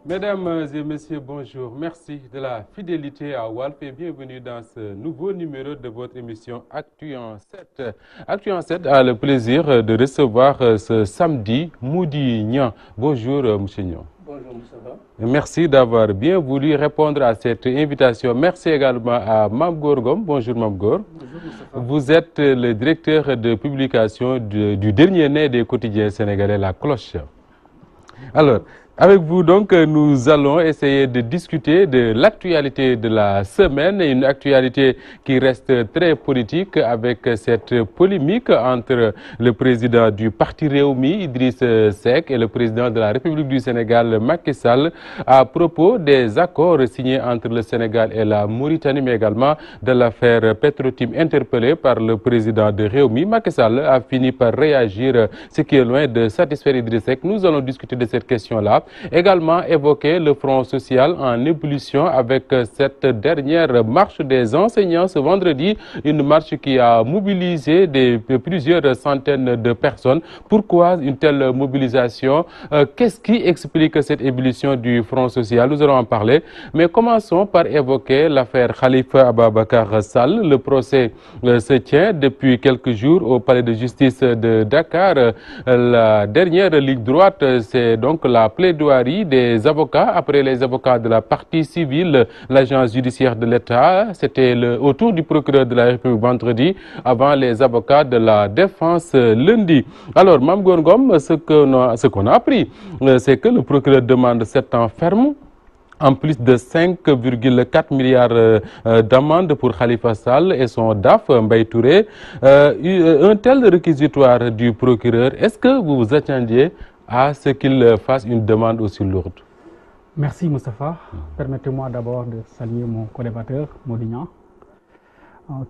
Mesdames et messieurs, bonjour. Merci de la fidélité à Walf et bienvenue dans ce nouveau numéro de votre émission Actu en 7. Actu en 7 a le plaisir de recevoir ce samedi Moudi Niang. Bonjour, monsieur Niang. Bonjour, Moustapha. Merci d'avoir bien voulu répondre à cette invitation. Merci également à Mame Gor Ngom. Bonjour, Mame Gor. Bonjour, Moustapha. Vous êtes le directeur de publication du dernier né des quotidiens sénégalais, La Cloche. Alors, avec vous donc, nous allons essayer de discuter de l'actualité de la semaine, une actualité qui reste très politique avec cette polémique entre le président du parti Rewmi, Idriss Seck, et le président de la République du Sénégal, Macky Sall, à propos des accords signés entre le Sénégal et la Mauritanie, mais également de l'affaire Petro-Tim interpellée par le président de Rewmi. Macky Sall a fini par réagir, ce qui est loin de satisfaire Idriss Seck. Nous allons discuter de cette question-là. Également évoquer le front social en ébullition avec cette dernière marche des enseignants ce vendredi, une marche qui a mobilisé plusieurs centaines de personnes. Pourquoi une telle mobilisation? Qu'est-ce qui explique cette ébullition du front social? Nous allons en parler, mais commençons par évoquer l'affaire Khalifa Ababacar Sall. Le procès se tient depuis quelques jours au palais de justice de Dakar. La dernière ligne droite, c'est donc la plaidoirie des avocats. Après les avocats de la partie civile, l'agence judiciaire de l'État, c'était au tour du procureur de la République vendredi, avant les avocats de la défense lundi. Alors, Mame Gor Ngom, ce qu'on a appris, c'est que le procureur demande 7 ans ferme, en plus de 5,4 milliards d'amendes pour Khalifa Sall et son DAF, Mbaye Touré. Un tel réquisitoire du procureur, est-ce que vous vous attendiez à ce qu'il fasse une demande aussi lourde? Merci, Moustapha. Permettez-moi d'abord de saluer mon co-débatteur, Moudi Niang,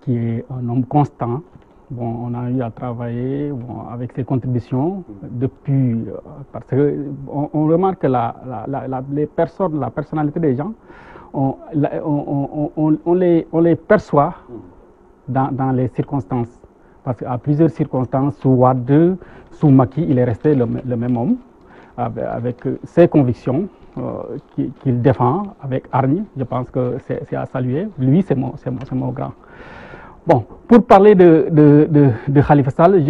qui est un homme constant. Bon, on a eu à travailler avec ses contributions depuis, parce que on remarque que les personnes, la personnalité des gens, on les perçoit dans les circonstances. Parce qu'à plusieurs circonstances, sous Wade, sous Macky, il est resté le même homme, avec ses convictions qu'il défend avec hargne. Je pense que c'est à saluer. Lui, c'est mon grand. Bon, pour parler de Khalifa Sall,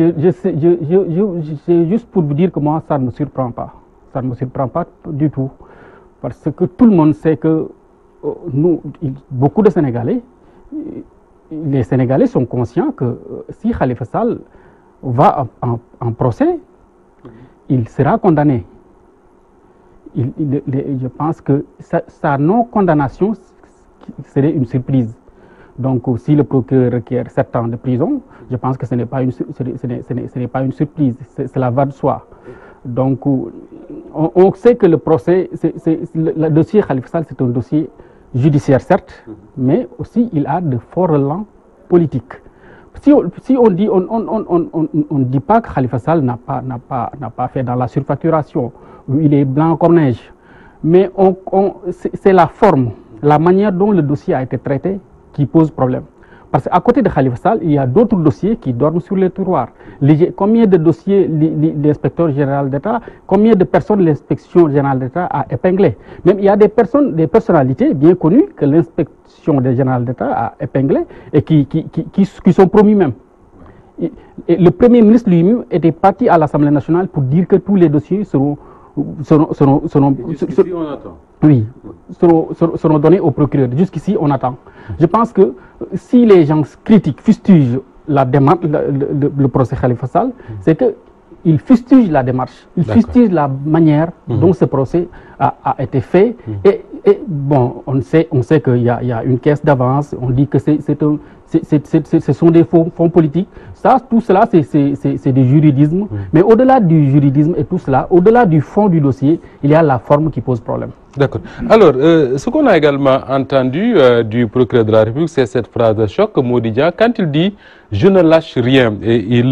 c'est juste pour vous dire que moi, ça ne me surprend pas. Ça ne me surprend pas du tout. Parce que tout le monde sait que beaucoup de Sénégalais, les Sénégalais sont conscients que si Khalifa Sall va en procès, il sera condamné. Je pense que sa non-condamnation serait une surprise. Donc, si le procureur requiert 7 ans de prison, je pense que ce n'est pas une surprise, cela va de soi. Donc, on sait que le procès, le dossier Khalifa Sall, c'est un dossier judiciaire, certes, mais aussi il a de forts relents politiques. Si on dit, on ne dit pas que Khalifa Sall n'a pas fait dans la surfacturation, il est blanc comme neige, mais c'est la forme, la manière dont le dossier a été traité qui pose problème. Parce qu'à côté de Khalifa Sall, il y a d'autres dossiers qui dorment sur les tiroirs. Combien de dossiers l'inspecteur général d'État, combien de personnes l'inspection générale d'État a épinglées? Même il y a des personnalités bien connues que l'inspection générale d'État a épinglées et qui sont promues même. Et le Premier ministre lui-même était parti à l'Assemblée nationale pour dire que tous les dossiers seront donnés au procureur. Jusqu'ici, on attend. Je pense que si les gens critiquent, fustigent la démarche, le procès Khalifa Sall, c'est qu'ils fustigent la démarche, ils fustigent la manière dont ce procès a été fait. Et bon, on sait qu'il y a une caisse d'avance, on dit que ce sont des fonds politiques. Tout cela, c'est du juridisme. Mais au-delà du juridisme et tout cela, au-delà du fond du dossier, il y a la forme qui pose problème. D'accord. Alors, ce qu'on a également entendu du procureur de la République, c'est cette phrase de choc, Moudi Niang, quand il dit « je ne lâche rien ». Et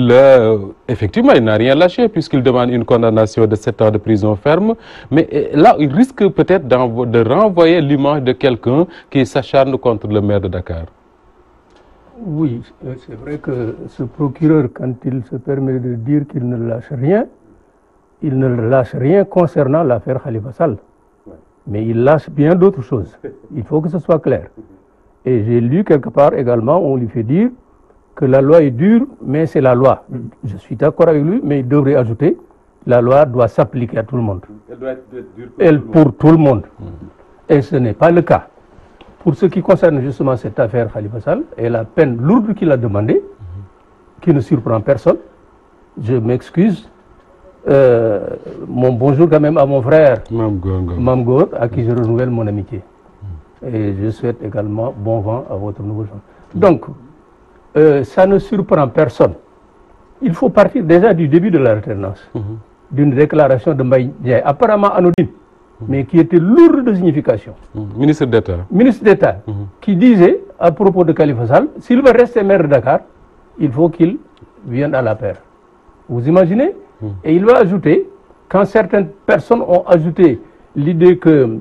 effectivement, il n'a rien lâché puisqu'il demande une condamnation de 7 ans de prison ferme. Mais là, il risque peut-être de renvoyer l'image de quelqu'un qui s'acharne contre le maire de Dakar. Oui, c'est vrai que ce procureur, quand il se permet de dire qu'il ne lâche rien, il ne lâche rien concernant l'affaire Khalifa Sall. mais il lâche bien d'autres choses. Il faut que ce soit clair. Et j'ai lu quelque part également, on lui fait dire que la loi est dure, mais c'est la loi. Je suis d'accord avec lui, mais il devrait ajouter, la loi doit s'appliquer à tout le monde. Elle doit être dure pour tout le monde. Et ce n'est pas le cas. Pour ce qui concerne justement cette affaire Khalifa Sall et la peine lourde qu'il a demandée, qui ne surprend personne, je m'excuse. Mon bonjour quand même à mon frère Mam Gor, à qui je renouvelle mon amitié. Et je souhaite également bon vent à votre nouveau genre. Donc, ça ne surprend personne. Il faut partir déjà du début de la alternance, d'une déclaration de Mbaye Ndiaye, apparemment anodine, mais qui était lourde de signification. Ministre d'État. Ministre d'État, qui disait à propos de Khalifa Sall, s'il veut rester maire de Dakar, il faut qu'il vienne à la paire. Vous imaginez? Et il va ajouter, quand certaines personnes ont ajouté l'idée que,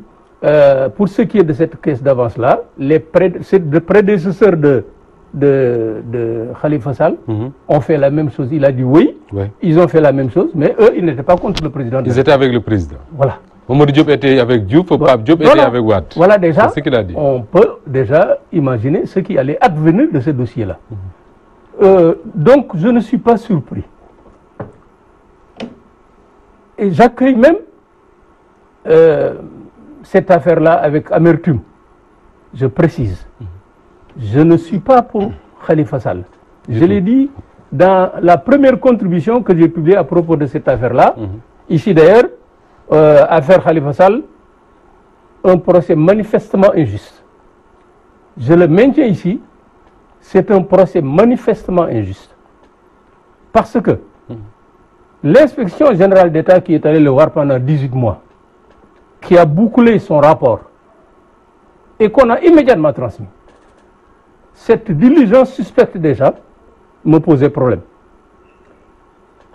pour ce qui est de cette caisse d'avance-là, les prédécesseurs de Khalifa Sall ont fait la même chose. Il a dit oui, ils ont fait la même chose, mais eux, ils n'étaient pas contre le président. Ils étaient avec le président. Voilà. Mamadou Diop était avec Diouf, Pape Diop était avec Wade. Voilà déjà, c'est ce qu'il a dit. On peut déjà imaginer ce qui allait advenir de ce dossier-là. Donc, je ne suis pas surpris. Et j'accueille même cette affaire-là avec amertume. Je précise. Je ne suis pas pour Khalifa Sall. Je l'ai dit dans la première contribution que j'ai publiée à propos de cette affaire-là. Ici d'ailleurs, affaire Khalifa Sall, un procès manifestement injuste. Je le maintiens ici, c'est un procès manifestement injuste. Parce que l'inspection générale d'État qui est allée le voir pendant 18 mois, qui a bouclé son rapport et qu'on a immédiatement transmis, cette diligence suspecte déjà me posait problème.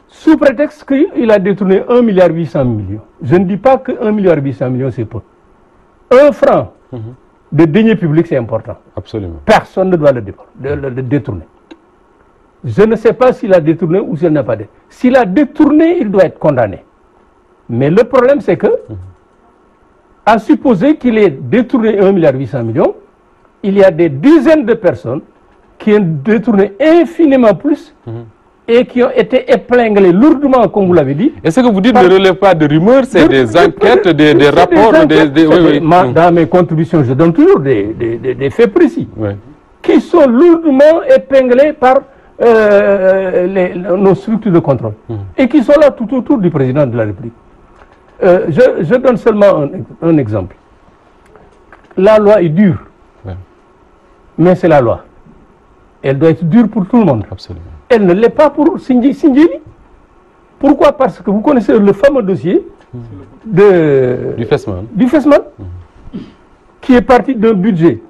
Sous prétexte qu'il a détourné 1,8 milliard. Je ne dis pas que 1,8 milliard c'est peu. 1 franc de deniers publics c'est important. Absolument. Personne ne doit le détourner. Je ne sais pas s'il a détourné ou s'il n'a pas détourné. S'il a détourné, il doit être condamné. Mais le problème c'est que, à supposer qu'il ait détourné 1,8 milliard, il y a des dizaines de personnes qui ont détourné infiniment plus et qui ont été épinglées lourdement, comme vous l'avez dit. Et ce que vous dites ne relève pas de rumeurs, c'est des enquêtes, des rapports. Dans mes contributions, je donne toujours des faits précis qui sont lourdement épinglés par nos structures de contrôle et qui sont là tout autour du président de la République. Je donne seulement un exemple. La loi est dure. Mais c'est la loi. Elle doit être dure pour tout le monde. Absolument. Elle ne l'est pas pour Sindiély. Pourquoi? Parce que vous connaissez le fameux dossier du FESMAN, qui est parti d'un budget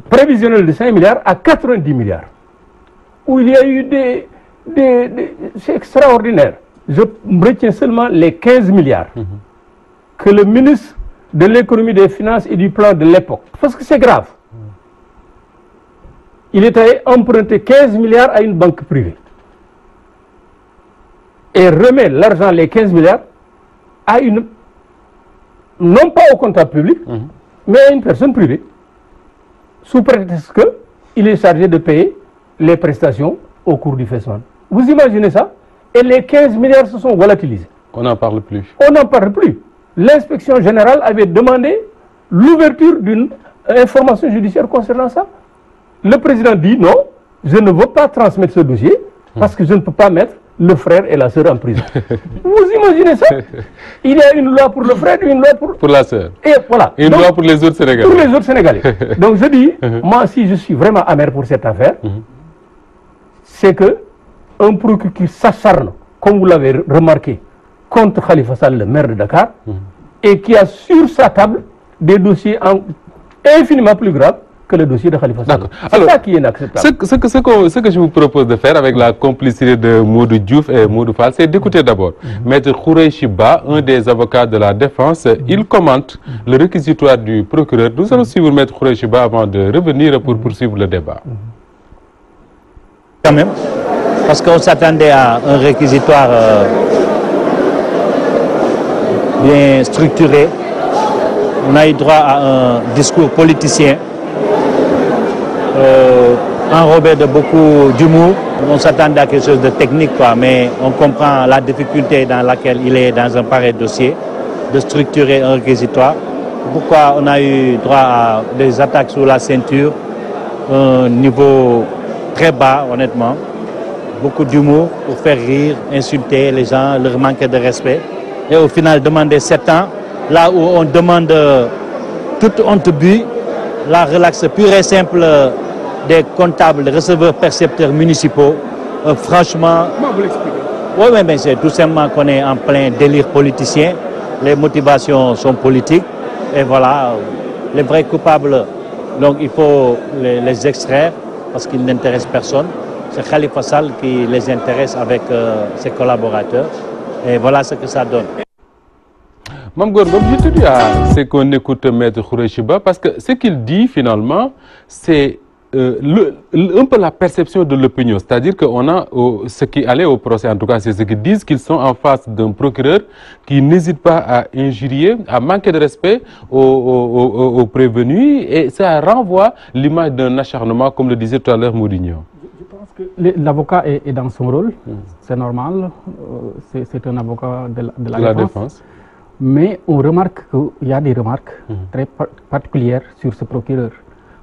prévisionnel de 5 milliards à 90 milliards. Où il y a eu c'est extraordinaire. Je retiens seulement les 15 milliards que le ministre de l'économie, des finances et du plan de l'époque, parce que c'est grave, il est allé emprunter 15 milliards à une banque privée et remet l'argent, les 15 milliards, à non pas au comptable public, mais à une personne privée, sous prétexte qu'il est chargé de payer les prestations au cours du FESMAN. Vous imaginez ça? Et les 15 milliards se sont volatilisés. On n'en parle plus. On n'en parle plus. L'inspection générale avait demandé l'ouverture d'une information judiciaire concernant ça. Le président dit non, je ne veux pas transmettre ce dossier parce que je ne peux pas mettre le frère et la sœur en prison. Vous imaginez ça? Il y a une loi pour le frère et une loi pour la sœur. Et voilà. Et une loi pour les autres Sénégalais. Pour les autres Sénégalais. Donc je dis, moi si je suis vraiment amer pour cette affaire, c'est que un procureur qui s'acharne, comme vous l'avez remarqué, contre Khalifa Sall, le maire de Dakar, et qui a sur sa table des dossiers infiniment plus graves que le dossier de Khalifa Sall. C'est ça qui est inacceptable. Ce que je vous propose de faire avec la complicité de Modou Diouf et Modou Fall, c'est d'écouter d'abord Maître Khoureyssi Ba, un des avocats de la défense. Il commente le réquisitoire du procureur. Nous allons suivre Maître Khoureyssi Ba avant de revenir pour poursuivre le débat. Quand même, parce qu'on s'attendait à un réquisitoire bien structuré, on a eu droit à un discours politicien enrobé de beaucoup d'humour. On s'attendait à quelque chose de technique, quoi, mais on comprend la difficulté dans laquelle il est dans un pareil dossier, de structurer un réquisitoire. Pourquoi on a eu droit à des attaques sur la ceinture, un niveau très bas, honnêtement. Beaucoup d'humour pour faire rire, insulter les gens, leur manquer de respect. Et au final, demander 7 ans, là où on demande toute honte but, la relaxe pure et simple des comptables, des receveurs percepteurs municipaux. Franchement, Comment vous l'expliquez? oui, mais c'est tout simplement qu'on est en plein délire politicien. Les motivations sont politiques. Et voilà, les vrais coupables, donc il faut les extraire parce qu'ils n'intéressent personne. C'est Khalifa Sall qui les intéresse avec ses collaborateurs. Et voilà ce que ça donne. Mamgor, l'objectif, c'est qu'on écoute Maître Khoureyshiba parce que ce qu'il dit finalement, c'est un peu la perception de l'opinion. C'est-à-dire qu'on a ce qui allait au procès, en tout cas, c'est ce qu'ils disent, qu'ils sont en face d'un procureur qui n'hésite pas à injurier, à manquer de respect aux prévenus, et ça renvoie l'image d'un acharnement, comme le disait tout à l'heure Mourinho. Je pense que l'avocat est dans son rôle, c'est normal, c'est un avocat de la défense. Mais on remarque qu'il y a des remarques très particulières sur ce procureur.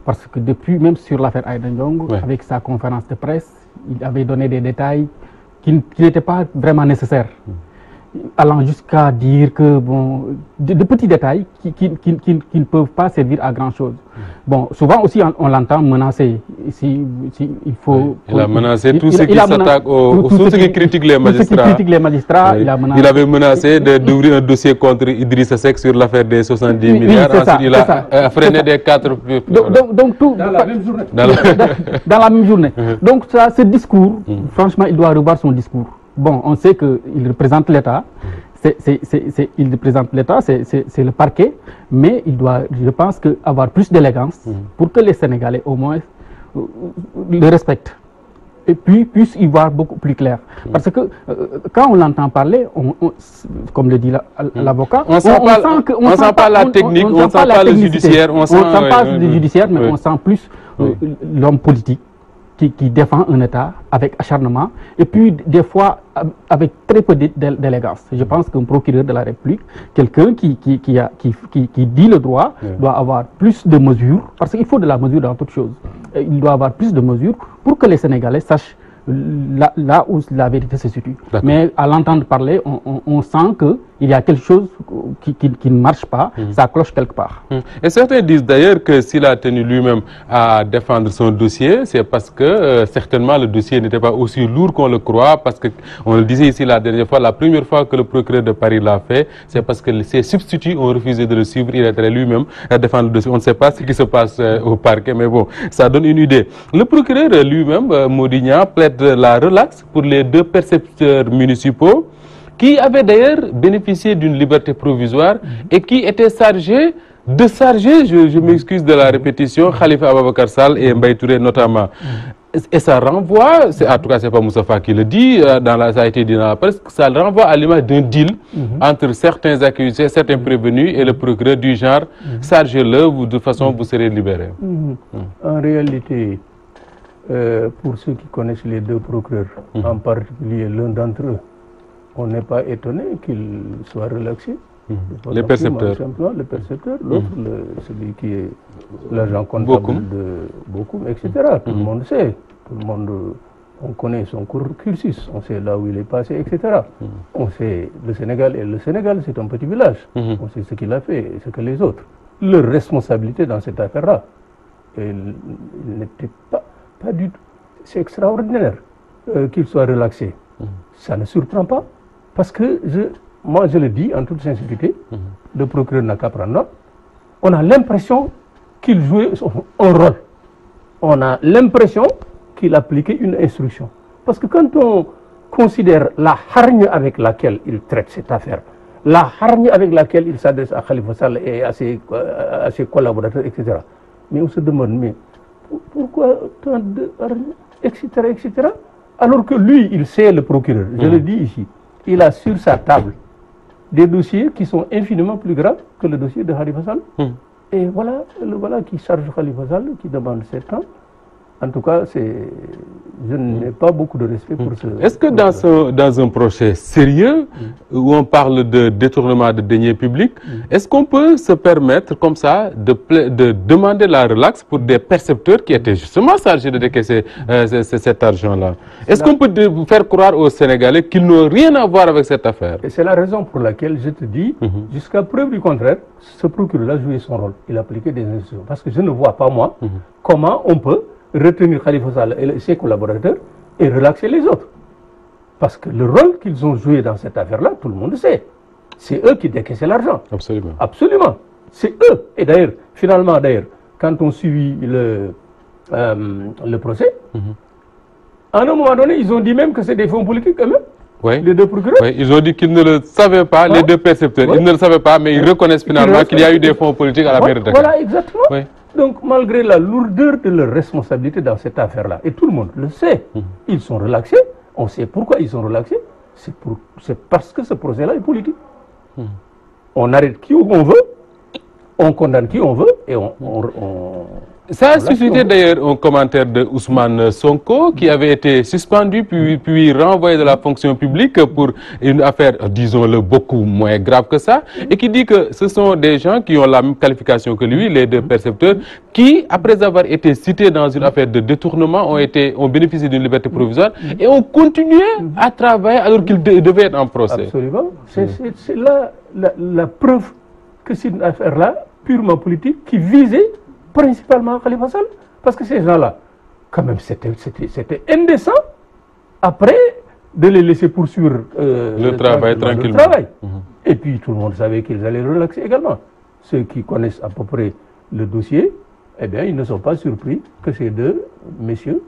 Parce que depuis, même sur l'affaire Aïda Ndiongue, avec sa conférence de presse, il avait donné des détails qui n'étaient pas vraiment nécessaires. Allant jusqu'à dire que, bon, de petits détails qui ne peuvent pas servir à grand chose. Bon, souvent aussi on l'entend menacer. Il faut. Il a menacé tous ceux qui s'attaquent tous ceux qui critiquent les magistrats. Il avait menacé d'ouvrir un dossier contre Idrissa Seck sur l'affaire des 70 milliards. Ensuite, il a freiné des 4. Donc tout dans la même journée. Dans la même journée. Donc ça, ce discours, franchement, il doit revoir son discours. Bon, on sait qu'il représente l'État, il représente l'État, c'est le parquet, mais il doit, je pense, avoir plus d'élégance pour que les Sénégalais, au moins, le respectent. Et puis, puissent y voir beaucoup plus clair. Parce que quand on l'entend parler, comme le dit l'avocat, on sent pas la technique, on sent pas le judiciaire. On sent pas le judiciaire, mais on sent plus l'homme politique qui défend un État avec acharnement et puis des fois avec très peu d'élégance. Je pense qu'un procureur de la République, quelqu'un qui dit le droit, doit avoir plus de mesures, parce qu'il faut de la mesure dans toute chose. Il doit avoir plus de mesures pour que les Sénégalais sachent là où la vérité se situe. Mais à l'entendre parler, on sent qu'il y a quelque chose qui ne marche pas, ça cloche quelque part. Et certains disent d'ailleurs que s'il a tenu lui-même à défendre son dossier, c'est parce que certainement le dossier n'était pas aussi lourd qu'on le croit, parce qu'on le disait ici la dernière fois, la première fois que le procureur de Paris l'a fait, c'est parce que ses substituts ont refusé de le suivre, il était lui-même à défendre le dossier. On ne sait pas ce qui se passe au parquet, mais bon, ça donne une idée. Le procureur lui-même, Mourinho, plaide la relaxe pour les 2 percepteurs municipaux qui avaient d'ailleurs bénéficié d'une liberté provisoire et qui étaient chargés de charger, je m'excuse de la répétition, Khalifa Ababacar Sall et Mbaye Touré notamment. Et ça renvoie, en tout cas c'est pas Moustapha qui le dit, ça a été dit dans la presse, ça renvoie à l'image d'un deal entre certains accusés, certains prévenus et le procureur du genre, chargez-le, de toute façon vous serez libéré. En réalité, pour ceux qui connaissent les 2 procureurs, en particulier l'un d'entre eux, on n'est pas étonné qu'il soit relaxé. Les percepteurs. Simplement, le percepteur, l'autre, celui qui est l'agent comptable de Bokoum, etc. Tout le monde sait. Tout le monde, on connaît son cursus, on sait là où il est passé, etc. On sait le Sénégal, et le Sénégal, c'est un petit village. On sait ce qu'il a fait et ce que les autres. Leur responsabilité dans cette affaire-là, elle n'était pas du tout. C'est extraordinaire qu'il soit relaxé. Ça ne surprend pas, parce que moi je le dis en toute sincérité, le procureur n'a qu'à prendre note. On a l'impression qu'il jouait un rôle. On a l'impression qu'il appliquait une instruction. Parce que quand on considère la hargne avec laquelle il traite cette affaire, la hargne avec laquelle il s'adresse à Khalifa Sall et à ses collaborateurs, etc. Mais on se demande, mais pourquoi tant de hargne, etc., etc. Alors que lui, il sait, le procureur, je le dis ici, il a sur sa table des dossiers qui sont infiniment plus graves que le dossier de Khalifa Sall. Et voilà, voilà qui charge Khalifa Sall, qui demande 7 ans. En tout cas, je n'ai pas beaucoup de respect pour ce... Est-ce que dans un procès sérieux, où on parle de détournement de deniers publics, est-ce qu'on peut se permettre comme ça de demander la relaxe pour des percepteurs qui étaient justement chargés de décaisser cet argent-là? Est-ce qu'on peut faire croire aux Sénégalais qu'ils n'ont rien à voir avec cette affaire? Et c'est la raison pour laquelle je te dis, jusqu'à preuve du contraire, ce procureur a joué son rôle. Il a appliqué des instructions. Parce que je ne vois pas, moi, comment on peut retenir Khalifa Sall et ses collaborateurs et relaxer les autres. Parce que le rôle qu'ils ont joué dans cette affaire-là, tout le monde sait. C'est eux qui décaissaient l'argent. Absolument. Absolument. C'est eux. Et d'ailleurs, finalement, quand on suit le procès, à un moment donné, ils ont dit même que c'est des fonds politiques eux-mêmes. Oui. Les deux procureurs. Oui, ils ont dit qu'ils ne le savaient pas, les deux percepteurs. Ils ne le savaient pas, mais ils reconnaissent finalement qu'il y a eu des fonds politiques à la mairie de Dakar. Voilà, exactement. Oui. Donc, malgré la lourdeur de leur responsabilité dans cette affaire-là, et tout le monde le sait, ils sont relaxés. On sait pourquoi ils sont relaxés. C'est parce que ce procès-là est politique. On arrête qui on veut, on condamne qui on veut, et Ça a suscité d'ailleurs un commentaire de Ousmane Sonko qui avait été suspendu puis renvoyé de la fonction publique pour une affaire, disons-le, beaucoup moins grave que ça, et qui dit que ce sont des gens qui ont la même qualification que lui, les deux percepteurs, qui, après avoir été cités dans une affaire de détournement, ont bénéficié d'une liberté provisoire et ont continué à travailler alors qu'ils devaient être en procès. Absolument. C'est là la preuve que c'est une affaire-là, purement politique, qui visait principalement Khalifa Sall, parce que ces gens-là, quand même, c'était indécent, après, de les laisser poursuivre le travail tranquillement. Et puis, tout le monde savait qu'ils allaient relaxer également. Ceux qui connaissent à peu près le dossier, eh bien, ils ne sont pas surpris que ces deux messieurs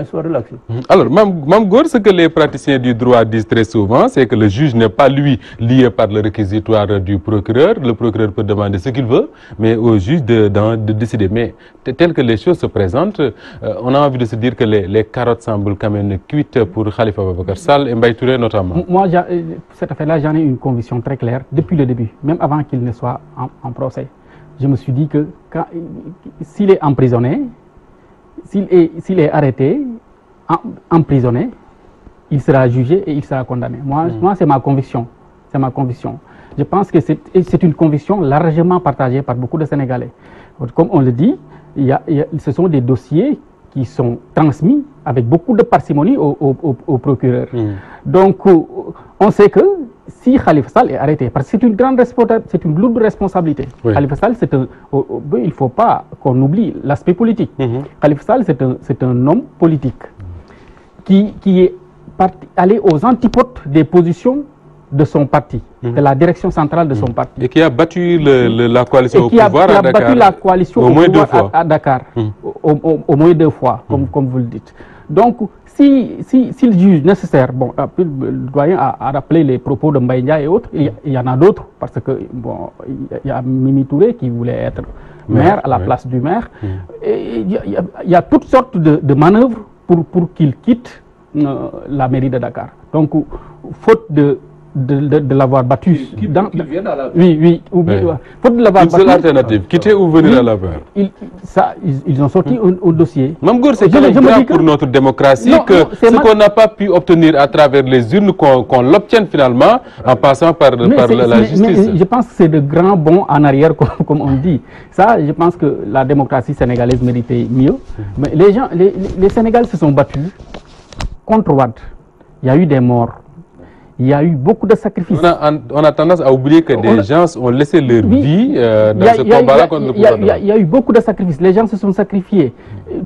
soient relaxés. Alors, Mame Gor, ce que les praticiens du droit disent très souvent, c'est que le juge n'est pas, lui, lié par le réquisitoire du procureur. Le procureur peut demander ce qu'il veut, mais au juge de décider. Mais tel que les choses se présentent, on a envie de se dire que les carottes semblent quand même cuites pour Khalifa Ababacar Sall et Mbaye Touré notamment. Moi, cette affaire-là, j'en ai une conviction très claire depuis le début, même avant qu'il ne soit en procès. Je me suis dit que s'il est emprisonné, s'il est arrêté, emprisonné, il sera jugé et il sera condamné. Moi c'est ma conviction. C'est ma conviction. Je pense que c'est une conviction largement partagée par beaucoup de Sénégalais. Comme on le dit, ce sont des dossiers qui sont transmis avec beaucoup de parcimonie au procureur. Donc, on sait que si Khalifa Sall est arrêté, parce que c'est une grande responsabilité, c'est une lourde responsabilité. Khalifa Sall, il ne faut pas qu'on oublie l'aspect politique. Khalifa Sall, c'est un homme politique qui est allé aux antipodes des positions de son parti, de la direction centrale de son parti. Et qui a battu la coalition au pouvoir à Dakar. Qui a battu la coalition au pouvoir à Dakar, au moins 2 fois, comme vous le dites. Donc, s'il juge nécessaire, bon, le doyen a rappelé les propos de Mbaye Ndiaye et autres, il y en a d'autres, parce que, bon, il y a Mimi Touré qui voulait être maire à la place du maire. Il y a toutes sortes de manœuvres pour qu'il quitte la mairie de Dakar. Donc, faute de l'avoir battu. Qu'il vienne à la... Oui. Faute de l'avoir battu. Une seule alternative, quitter ou venir à la mer. Ils ont sorti un dossier. Mame Gor, c'est grave pour notre démocratie ce qu'on n'a pas pu obtenir à travers les urnes, qu'on l'obtienne finalement en passant par la justice. Mais je pense que c'est de grands bonds en arrière, comme on dit. Ça, je pense que la démocratie sénégalaise méritait mieux. Mais les Sénégalais se sont battus contre Wade. Il y a eu des morts. Il y a eu beaucoup de sacrifices. On a tendance à oublier que des gens ont laissé leur vie dans ce combat-là contre le gouvernement. Il y a eu beaucoup de sacrifices. Les gens se sont sacrifiés.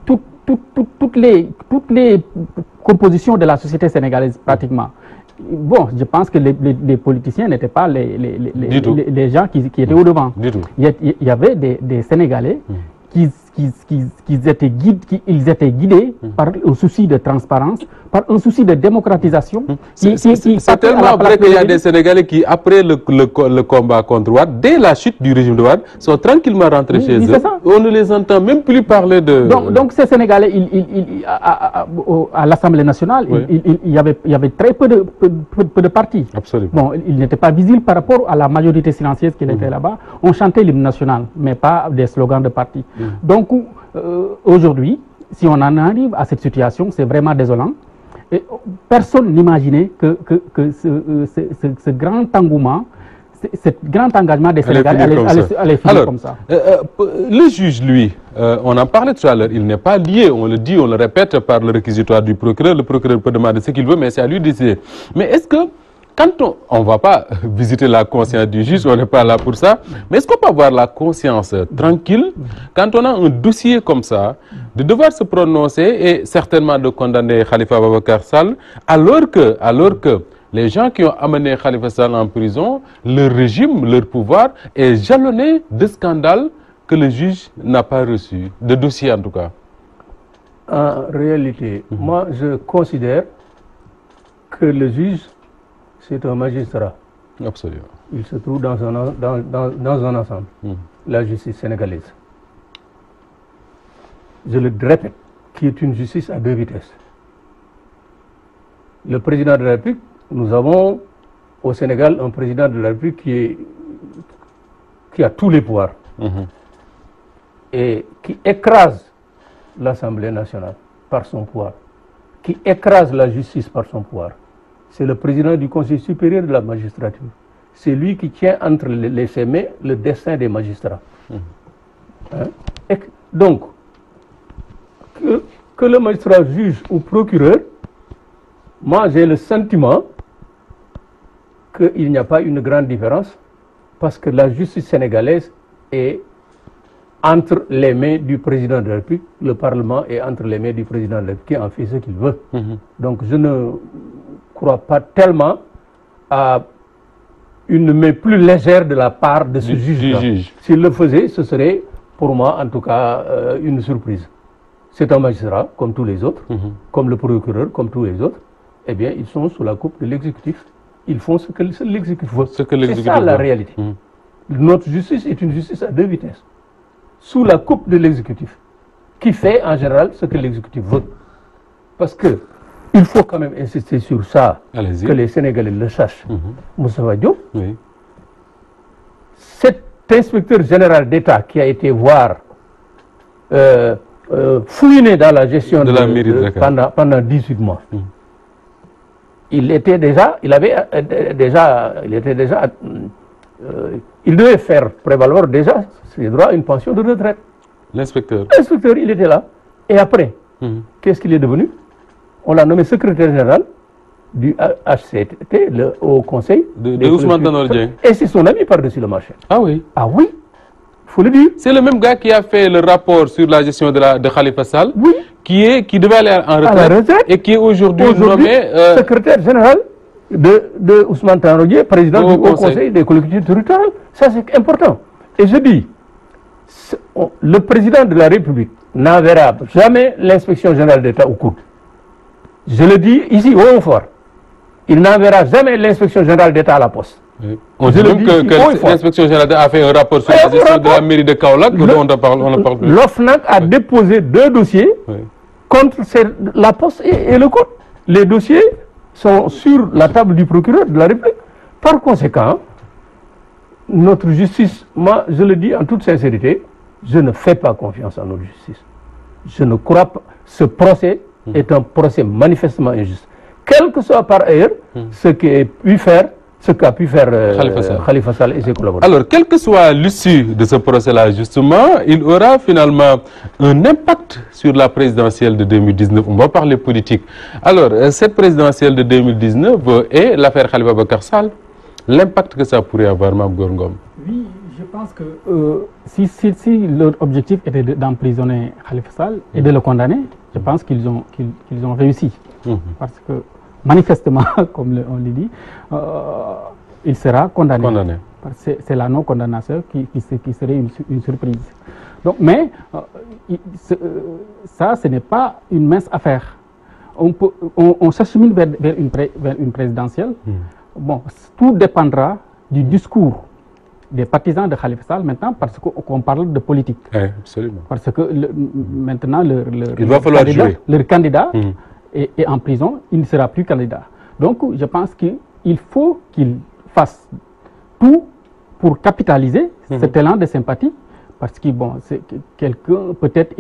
Toutes les compositions de la société sénégalaise, pratiquement. Bon, je pense que les politiciens n'étaient pas les gens qui étaient au-devant. Il y avait des Sénégalais qu'ils étaient guidés par un souci de transparence, par un souci de démocratisation. C'est tellement vrai qu'il y a des Sénégalais qui, après le combat contre Wade, dès la chute du régime de Wade, sont tranquillement rentrés chez eux. On ne les entend même plus parler de... Donc ces Sénégalais, à l'Assemblée nationale, il y avait très peu de partis. Absolument. Bon, ils n'étaient pas visibles par rapport à la majorité silencieuse qui était là-bas. On chantait l'hymne national, mais pas des slogans de partis. Donc aujourd'hui, si on en arrive à cette situation, c'est vraiment désolant. Et personne n'imaginait que ce grand engouement, ce grand engagement des Sénégalais allait finir comme ça. Le juge, lui, on en parlait tout à l'heure, il n'est pas lié, on le dit, on le répète par le réquisitoire du procureur. Le procureur peut demander ce qu'il veut, mais c'est à lui de décider. Mais est-ce que, quand on ne va pas visiter la conscience du juge, on n'est pas là pour ça, mais est-ce qu'on peut avoir la conscience tranquille quand on a un dossier comme ça, de devoir se prononcer et certainement de condamner Khalifa Ababacar Sall, alors que les gens qui ont amené Khalifa Sall en prison, leur régime, leur pouvoir est jalonné de scandales que le juge n'a pas reçus, de dossiers en tout cas? En réalité, moi je considère que le juge, c'est un magistrat. Absolument. Il se trouve dans un ensemble, la justice sénégalaise. Je le répète, qui est une justice à deux vitesses. Le président de la République, nous avons au Sénégal un président de la République qui a tous les pouvoirs et qui écrase l'Assemblée nationale par son pouvoir, qui écrase la justice par son pouvoir. C'est le président du Conseil supérieur de la magistrature. C'est lui qui tient entre ses mains le destin des magistrats. Et donc, que le magistrat juge ou procureur, moi j'ai le sentiment qu'il n'y a pas une grande différence parce que la justice sénégalaise est entre les mains du président de la République, le Parlement est entre les mains du président de la République qui en fait ce qu'il veut. Donc je ne crois pas tellement à une main plus légère de la part de ce juge-là. S'il le faisait, ce serait pour moi en tout cas une surprise. C'est un magistrat comme tous les autres, comme le procureur, comme tous les autres. Eh bien, ils sont sous la coupe de l'exécutif. Ils font ce que l'exécutif veut. C'est ça la réalité. Notre justice est une justice à deux vitesses. Sous la coupe de l'exécutif, qui fait en général ce que l'exécutif veut. Parce que il faut quand même insister sur ça, que les Sénégalais le sachent. Moustapha Diop, cet inspecteur général d'État qui a été voir fouiner dans la gestion de la mairie de pendant 18 mois, il devait faire prévaloir déjà ses droits à une pension de retraite. L'inspecteur. L'inspecteur, il était là. Et après, qu'est-ce qu'il est devenu? On l'a nommé secrétaire général du HCT, le Haut Conseil de Ousmane Tanor Dieng. Et c'est son ami par-dessus le marché. Ah oui? Ah oui, il faut le dire. C'est le même gars qui a fait le rapport sur la gestion de Khalifa Sall, qui devait aller en retraite, et qui est aujourd'hui nommé secrétaire général de Ousmane Tanor Dieng, président du Haut Conseil des collectivités territoriales. Ça, c'est important. Et je dis, le président de la République n'enverra jamais l'inspection générale d'État au cours. Je le dis ici, au fort. Il n'enverra jamais l'inspection générale d'État à la poste. On dit même que l'inspection générale d'État a fait un rapport sur la gestion de la mairie de Kaolack, dont on ne parle plus. L'OFNAC a déposé 2 dossiers contre la poste et le code. Les dossiers sont sur la table du procureur de la République. Par conséquent, notre justice, moi je le dis en toute sincérité, je ne fais pas confiance à notre justice. Je ne crois pas. Ce procès est un procès manifestement injuste. Quel que soit par ailleurs ce qu'a pu faire Khalifa Sall et ses collaborateurs. Alors, quelle que soit l'issue de ce procès-là, justement, il aura finalement un impact sur la présidentielle de 2019. On va parler politique. Alors, cette présidentielle de 2019 et l'affaire Khalifa Ababacar Sall, l'impact que ça pourrait avoir, Mame Gor Ngom. Oui, je pense que si leur objectif était d'emprisonner Khalifa Sall et de le condamner, je pense qu'ils ont réussi. Parce que manifestement, comme on l'a dit, il sera condamné. C'est la non-condamnation qui serait une surprise. Donc, mais ça, ce n'est pas une mince affaire. On s'achemine vers une présidentielle. Bon, tout dépendra du discours des partisans de Khalifa Sall maintenant, parce qu'on parle de politique. Oui, absolument. Parce que maintenant, leur candidat est en prison, il ne sera plus candidat. Donc, je pense qu'il faut qu'il fasse tout pour capitaliser cet élan de sympathie. Parce que, bon, quelqu'un, peut-être,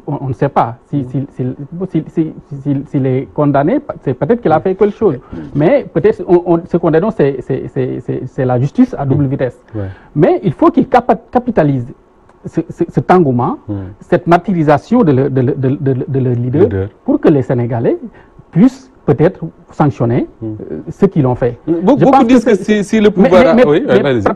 on ne sait pas. S'il est condamné, c'est peut-être qu'il a fait quelque chose. Mais peut-être, ce qu'on dénonce, c'est la justice à double vitesse. Mais il faut qu'il capitalise cet engouement, cette martyrisation de leur leader, pour que les Sénégalais puissent peut-être sanctionner ceux qui l'ont fait. Beaucoup disent que si le pouvoir... Mais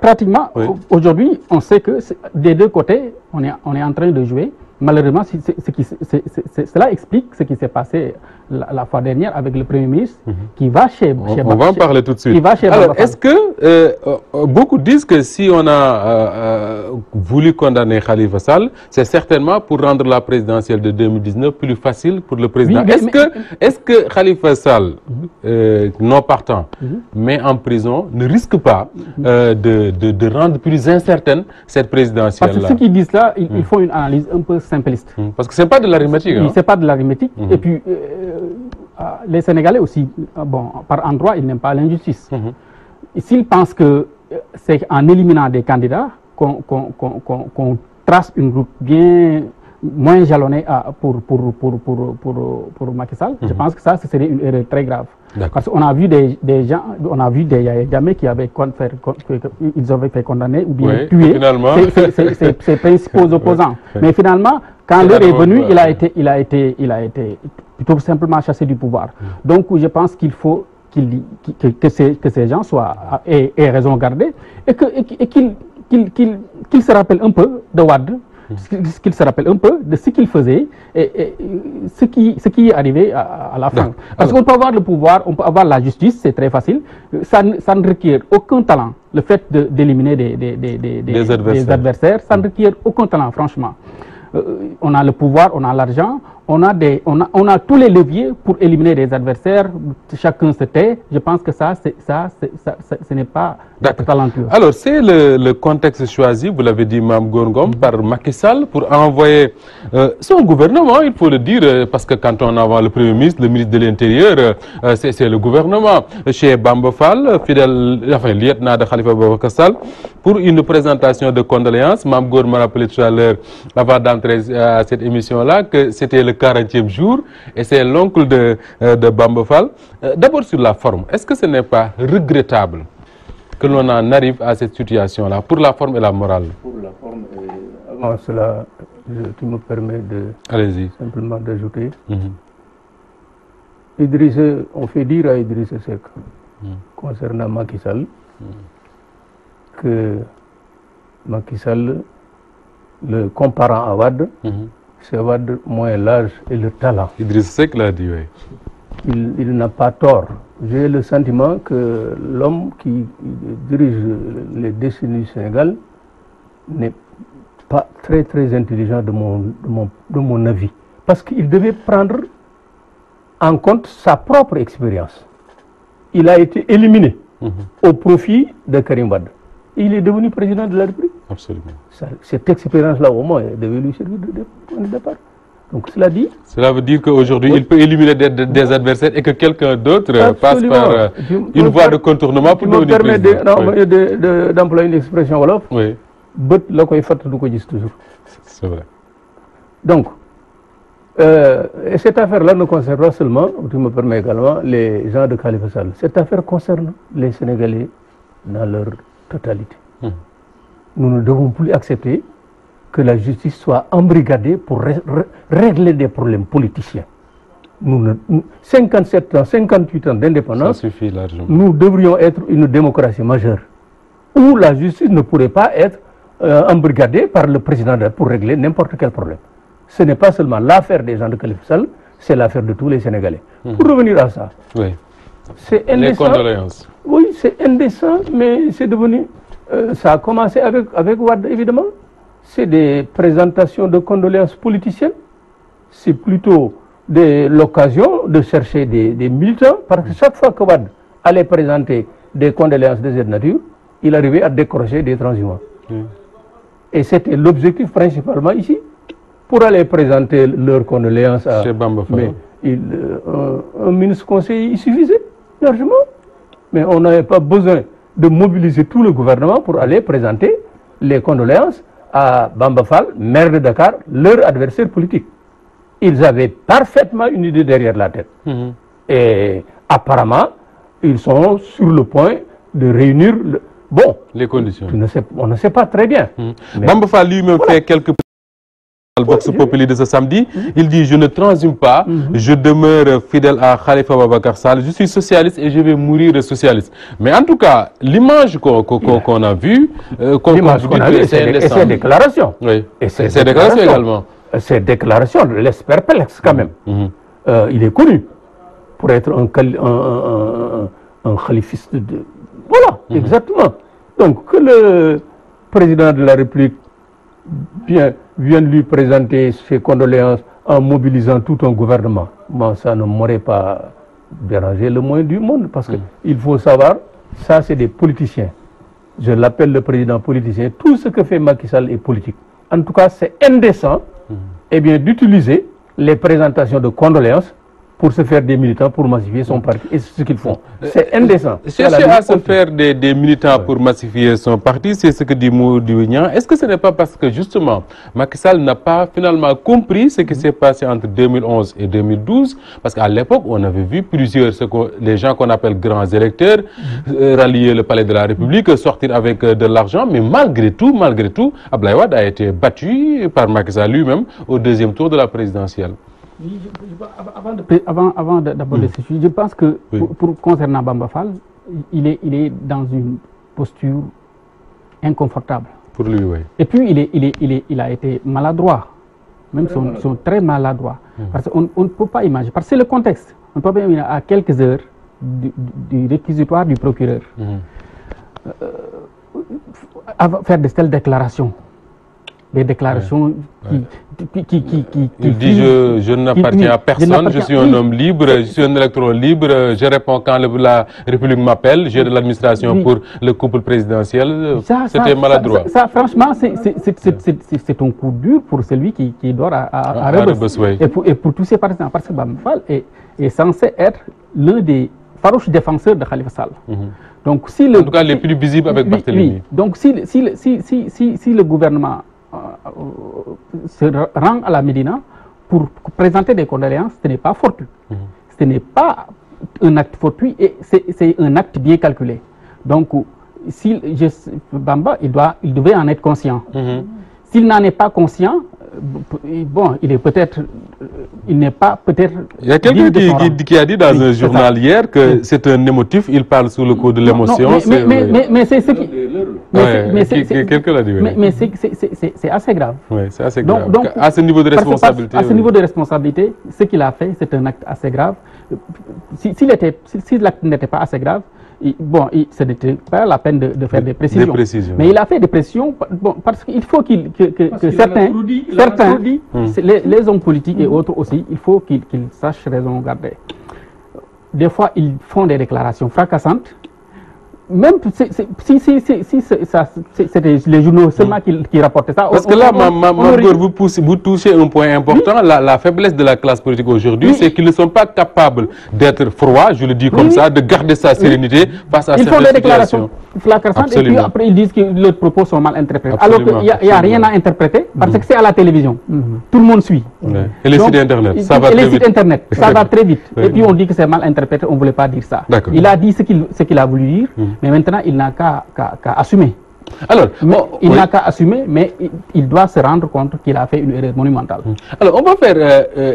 pratiquement, aujourd'hui, on sait que des deux côtés, on est en train de jouer. Malheureusement, cela explique ce qui s'est passé la fois dernière avec le Premier ministre qui va chez On va en parler tout de suite. Alors, est-ce que beaucoup disent que si on a voulu condamner Khalifa Sall, c'est certainement pour rendre la présidentielle de 2019 plus facile pour le président. Est-ce que Khalifa Sall, non partant, mais en prison, ne risque pas de rendre plus incertaine cette présidentielle-là? Parce que ceux qui disent là, il faut une analyse un peu simpliste. Parce que ce n'est pas de l'arithmétique. Oui, c'est pas de l'arithmétique. Et puis, les Sénégalais aussi, bon, par endroit, ils n'aiment pas l'injustice. S'ils pensent que c'est en éliminant des candidats qu'on trace une route bien moins jalonnée pour Macky Sall, je pense que ça, ce serait une erreur très grave. Parce qu'on a vu des gens, on a vu des Yamé qui avaient fait condamner ou bien tuer ses principaux opposants. Mais finalement, quand l'heure est venue, il a été plutôt simplement chassé du pouvoir. Donc je pense qu'il faut que ces gens aient raison gardée et qu'ils se rappellent un peu de Wade, qu'il se rappelle un peu de ce qu'il faisait et ce qui est arrivé à la fin. Parce qu'on peut avoir le pouvoir, on peut avoir la justice, c'est très facile. Ça ne requiert aucun talent. Le fait d'éliminer des adversaires, ça ne requiert aucun talent, franchement. On a le pouvoir, on a l'argent, on a tous les leviers pour éliminer des adversaires. Chacun se tait. Je pense que ce n'est pas talentueux. Alors, c'est le contexte choisi, vous l'avez dit, Mame Gor Ngom, par Macky Sall pour envoyer son gouvernement, il faut le dire, parce que quand on envoie le Premier ministre, le ministre de l'Intérieur, c'est le gouvernement. Chez Bamba Fall, lieutenant de Khalifa Ababacar Sall, pour une présentation de condoléances. Mame Gor m'a rappelé tout à l'heure, avant d'entrer à cette émission-là, que c'était le 40e jour, et c'est l'oncle de Bamba Fall. D'abord sur la forme, est-ce que ce n'est pas regrettable que l'on en arrive à cette situation-là, pour la forme et la morale? Pour la forme et avant cela, tu me permets simplement d'ajouter. On fait dire à Idrissa Seck, concernant Macky Sall, que Macky Sall, le comparant à Wade, c'est Wade moins l'âge et le talent. Idrissa Seck l'a dit, oui. Il n'a pas tort. J'ai le sentiment que l'homme qui dirige les décennies du Sénégal n'est pas très très intelligent de mon avis. Parce qu'il devait prendre en compte sa propre expérience. Il a été éliminé au profit de Karim Wade. Il est devenu président de la République. Absolument. Cette expérience-là, au moins, devait lui servir de point de départ. Donc, cela dit... Cela veut dire qu'aujourd'hui, il peut éliminer des adversaires et que quelqu'un d'autre passe par une voie de contournement pour devenir président. D'employer une expression wolof. Oui. Toujours. C'est vrai. Donc, et cette affaire-là ne concerne pas seulement, tu me permets également, les gens de Khalifa Sall. Cette affaire concerne les Sénégalais dans leur totalité. Nous ne devons plus accepter que la justice soit embrigadée pour régler des problèmes politiciens. 57 ans, 58 ans d'indépendance, ça suffit largement. Nous devrions être une démocratie majeure, où la justice ne pourrait pas être embrigadée par le président pour régler n'importe quel problème. Ce n'est pas seulement l'affaire des gens de Khalifa Sall, c'est l'affaire de tous les Sénégalais. Pour revenir à ça, oui. C'est indécent. Les condoléances. Oui, c'est indécent, mais c'est devenu Ça a commencé avec Wade, évidemment. C'est des présentations de condoléances politiciennes. C'est plutôt l'occasion de chercher des militants, parce que chaque fois que Wade allait présenter des condoléances de cette nature, il arrivait à décrocher des transhumants. Et c'était l'objectif principalement ici, pour aller présenter leurs condoléances à... Mais un ministre conseiller, il suffisait largement. Mais on n'avait pas besoin de mobiliser tout le gouvernement pour aller présenter les condoléances à Bamba Fall, maire de Dakar, leur adversaire politique. Ils avaient parfaitement une idée derrière la tête. Et apparemment, ils sont sur le point de réunir les conditions. On ne sait pas très bien. Bamba Fall lui-même fait quelques... Le Vox Populi de ce samedi, il dit: je ne transhume pas, je demeure fidèle à Khalifa Ababacar Sall, je suis socialiste et je vais mourir socialiste. Mais en tout cas, l'image qu'on a vue, c'est ces déclarations. Oui, et ces déclarations également. Ces déclarations laissent perplexe quand même. Il est connu pour être un khalifiste de... Voilà, exactement. Donc que le président de la République viennent lui présenter ses condoléances en mobilisant tout un gouvernement. Moi, ça ne m'aurait pas dérangé le moins du monde, parce qu'il faut savoir, ça c'est des politiciens. Je l'appelle le président politicien. Tout ce que fait Macky Sall est politique. En tout cas, c'est indécent d'utiliser les présentations de condoléances pour se faire des militants, pour massifier son parti. Et c'est ce qu'ils font. C'est indécent. Chercher à se faire des militants pour massifier son parti, c'est ce que dit Moudouignan. Est-ce que ce n'est pas parce que justement, Macky Sall n'a pas finalement compris ce qui s'est passé entre 2011 et 2012? Parce qu'à l'époque, on avait vu plusieurs, les gens qu'on appelle grands électeurs, rallier le palais de la République, sortir avec de l'argent. Mais malgré tout, Abdoulaye Wade a été battu par Macky Sall lui-même au deuxième tour de la présidentielle. Avant d'aborder ce sujet, je pense que concernant Bamba Fall, il est dans une posture inconfortable. Pour lui, oui. Et puis il a été maladroit, même sont très maladroits. Parce qu'on ne peut pas imaginer, parce que c'est le contexte. On ne peut pas imaginer à quelques heures du réquisitoire du procureur faire de telles déclarations. Des déclarations qui il dit je n'appartiens à personne, je suis un homme libre, je suis un électron libre, je réponds quand la République m'appelle, j'ai de l'administration pour le couple présidentiel. C'était maladroit. Ça, franchement, c'est un coup dur pour celui qui dort à Rebeuss. Et pour tous ses partisans, parce que Bamba Fall est censé être l'un des farouches défenseurs de Khalifa Sall. Donc, en tout cas, les plus visibles avec Barthélémy. Donc, si le gouvernement se rend à la Médina pour présenter des condoléances, ce n'est pas fortuit. Ce n'est pas un acte fortuit et c'est un acte bien calculé. Donc, Bamba, il devait en être conscient. S'il n'en est pas conscient, bon, il n'est pas peut-être... Il y a quelqu'un qui a dit dans un journal hier que c'est un émotif, il parle sous le coup de l'émotion. Mais c'est ce qui... Quelqu'un l'a dit. Mais c'est assez grave. Oui, c'est assez grave. Donc, à ce niveau de responsabilité... À ce niveau de responsabilité, ce qu'il a fait, c'est un acte assez grave. Si l'acte n'était pas assez grave, ce n'était pas la peine de faire des précisions. Mais il a fait des précisions parce qu'il faut que certains, les hommes politiques et autres aussi, il faut qu'ils sachent raison garder. Des fois, ils font des déclarations fracassantes. Même si c'était les journaux seulement qui rapportaient ça. Parce que là, vous touchez un point important. La faiblesse de la classe politique aujourd'hui, c'est qu'ils ne sont pas capables d'être froids, je le dis comme ça, de garder sa sérénité face à cette situation. Ils font des déclarations flagrantes et puis après ils disent que leurs propos sont mal interprétés. Alors qu'il n'y a rien à interpréter parce que c'est à la télévision. Tout le monde suit. Et les sites internet, ça va très vite. Ça va très vite. Et puis on dit que c'est mal interprété, on ne voulait pas dire ça. Il a dit ce qu'il a voulu dire. Mais maintenant, il n'a qu'à assumer. Alors, il n'a qu'à assumer, mais il doit se rendre compte qu'il a fait une erreur monumentale. Alors, on va faire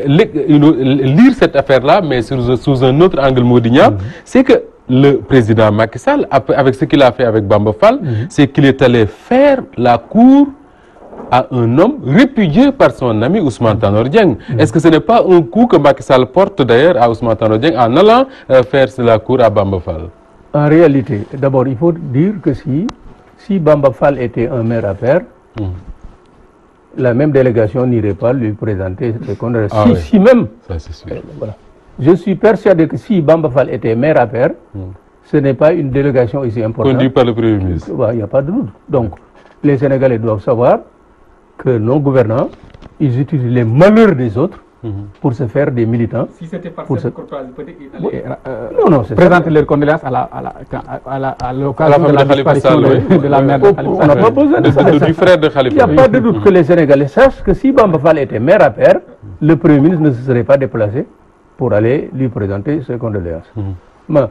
lire cette affaire-là, mais sous un autre angle, Moudouignan. C'est que le président Macky Sall, avec ce qu'il a fait avec Bamba Fall, c'est qu'il est allé faire la cour à un homme répudié par son ami Ousmane Tanor Dieng. Est-ce que ce n'est pas un coup que Macky Sall porte d'ailleurs à Ousmane Tanor Dieng en allant faire la cour à Bamba Fall? En réalité, d'abord, il faut dire que si si Bamba Fall était un maire APR, la même délégation n'irait pas lui présenter ses condoléances. Si même, ça, c'est sûr. Voilà. Je suis persuadé que si Bamba Fall était maire APR, ce n'est pas une délégation aussi importante. Conduite par le Premier ministre. Il n'y a pas de doute. Donc, les Sénégalais doivent savoir que nos gouvernants, ils utilisent les malheurs des autres pour se faire des militants. Si c'était par pour cette courtoisie, peut-être non, c'est présenter leurs condoléances à l'occasion de la disparition de la mère de Khalifa On n'a pas besoin de ça. Du frère de Khalifa. Il n'y a pas de doute que les Sénégalais sachent que si Bamba Fall était maire à pair, le Premier ministre ne se serait pas déplacé pour aller lui présenter ses condoléances. Mais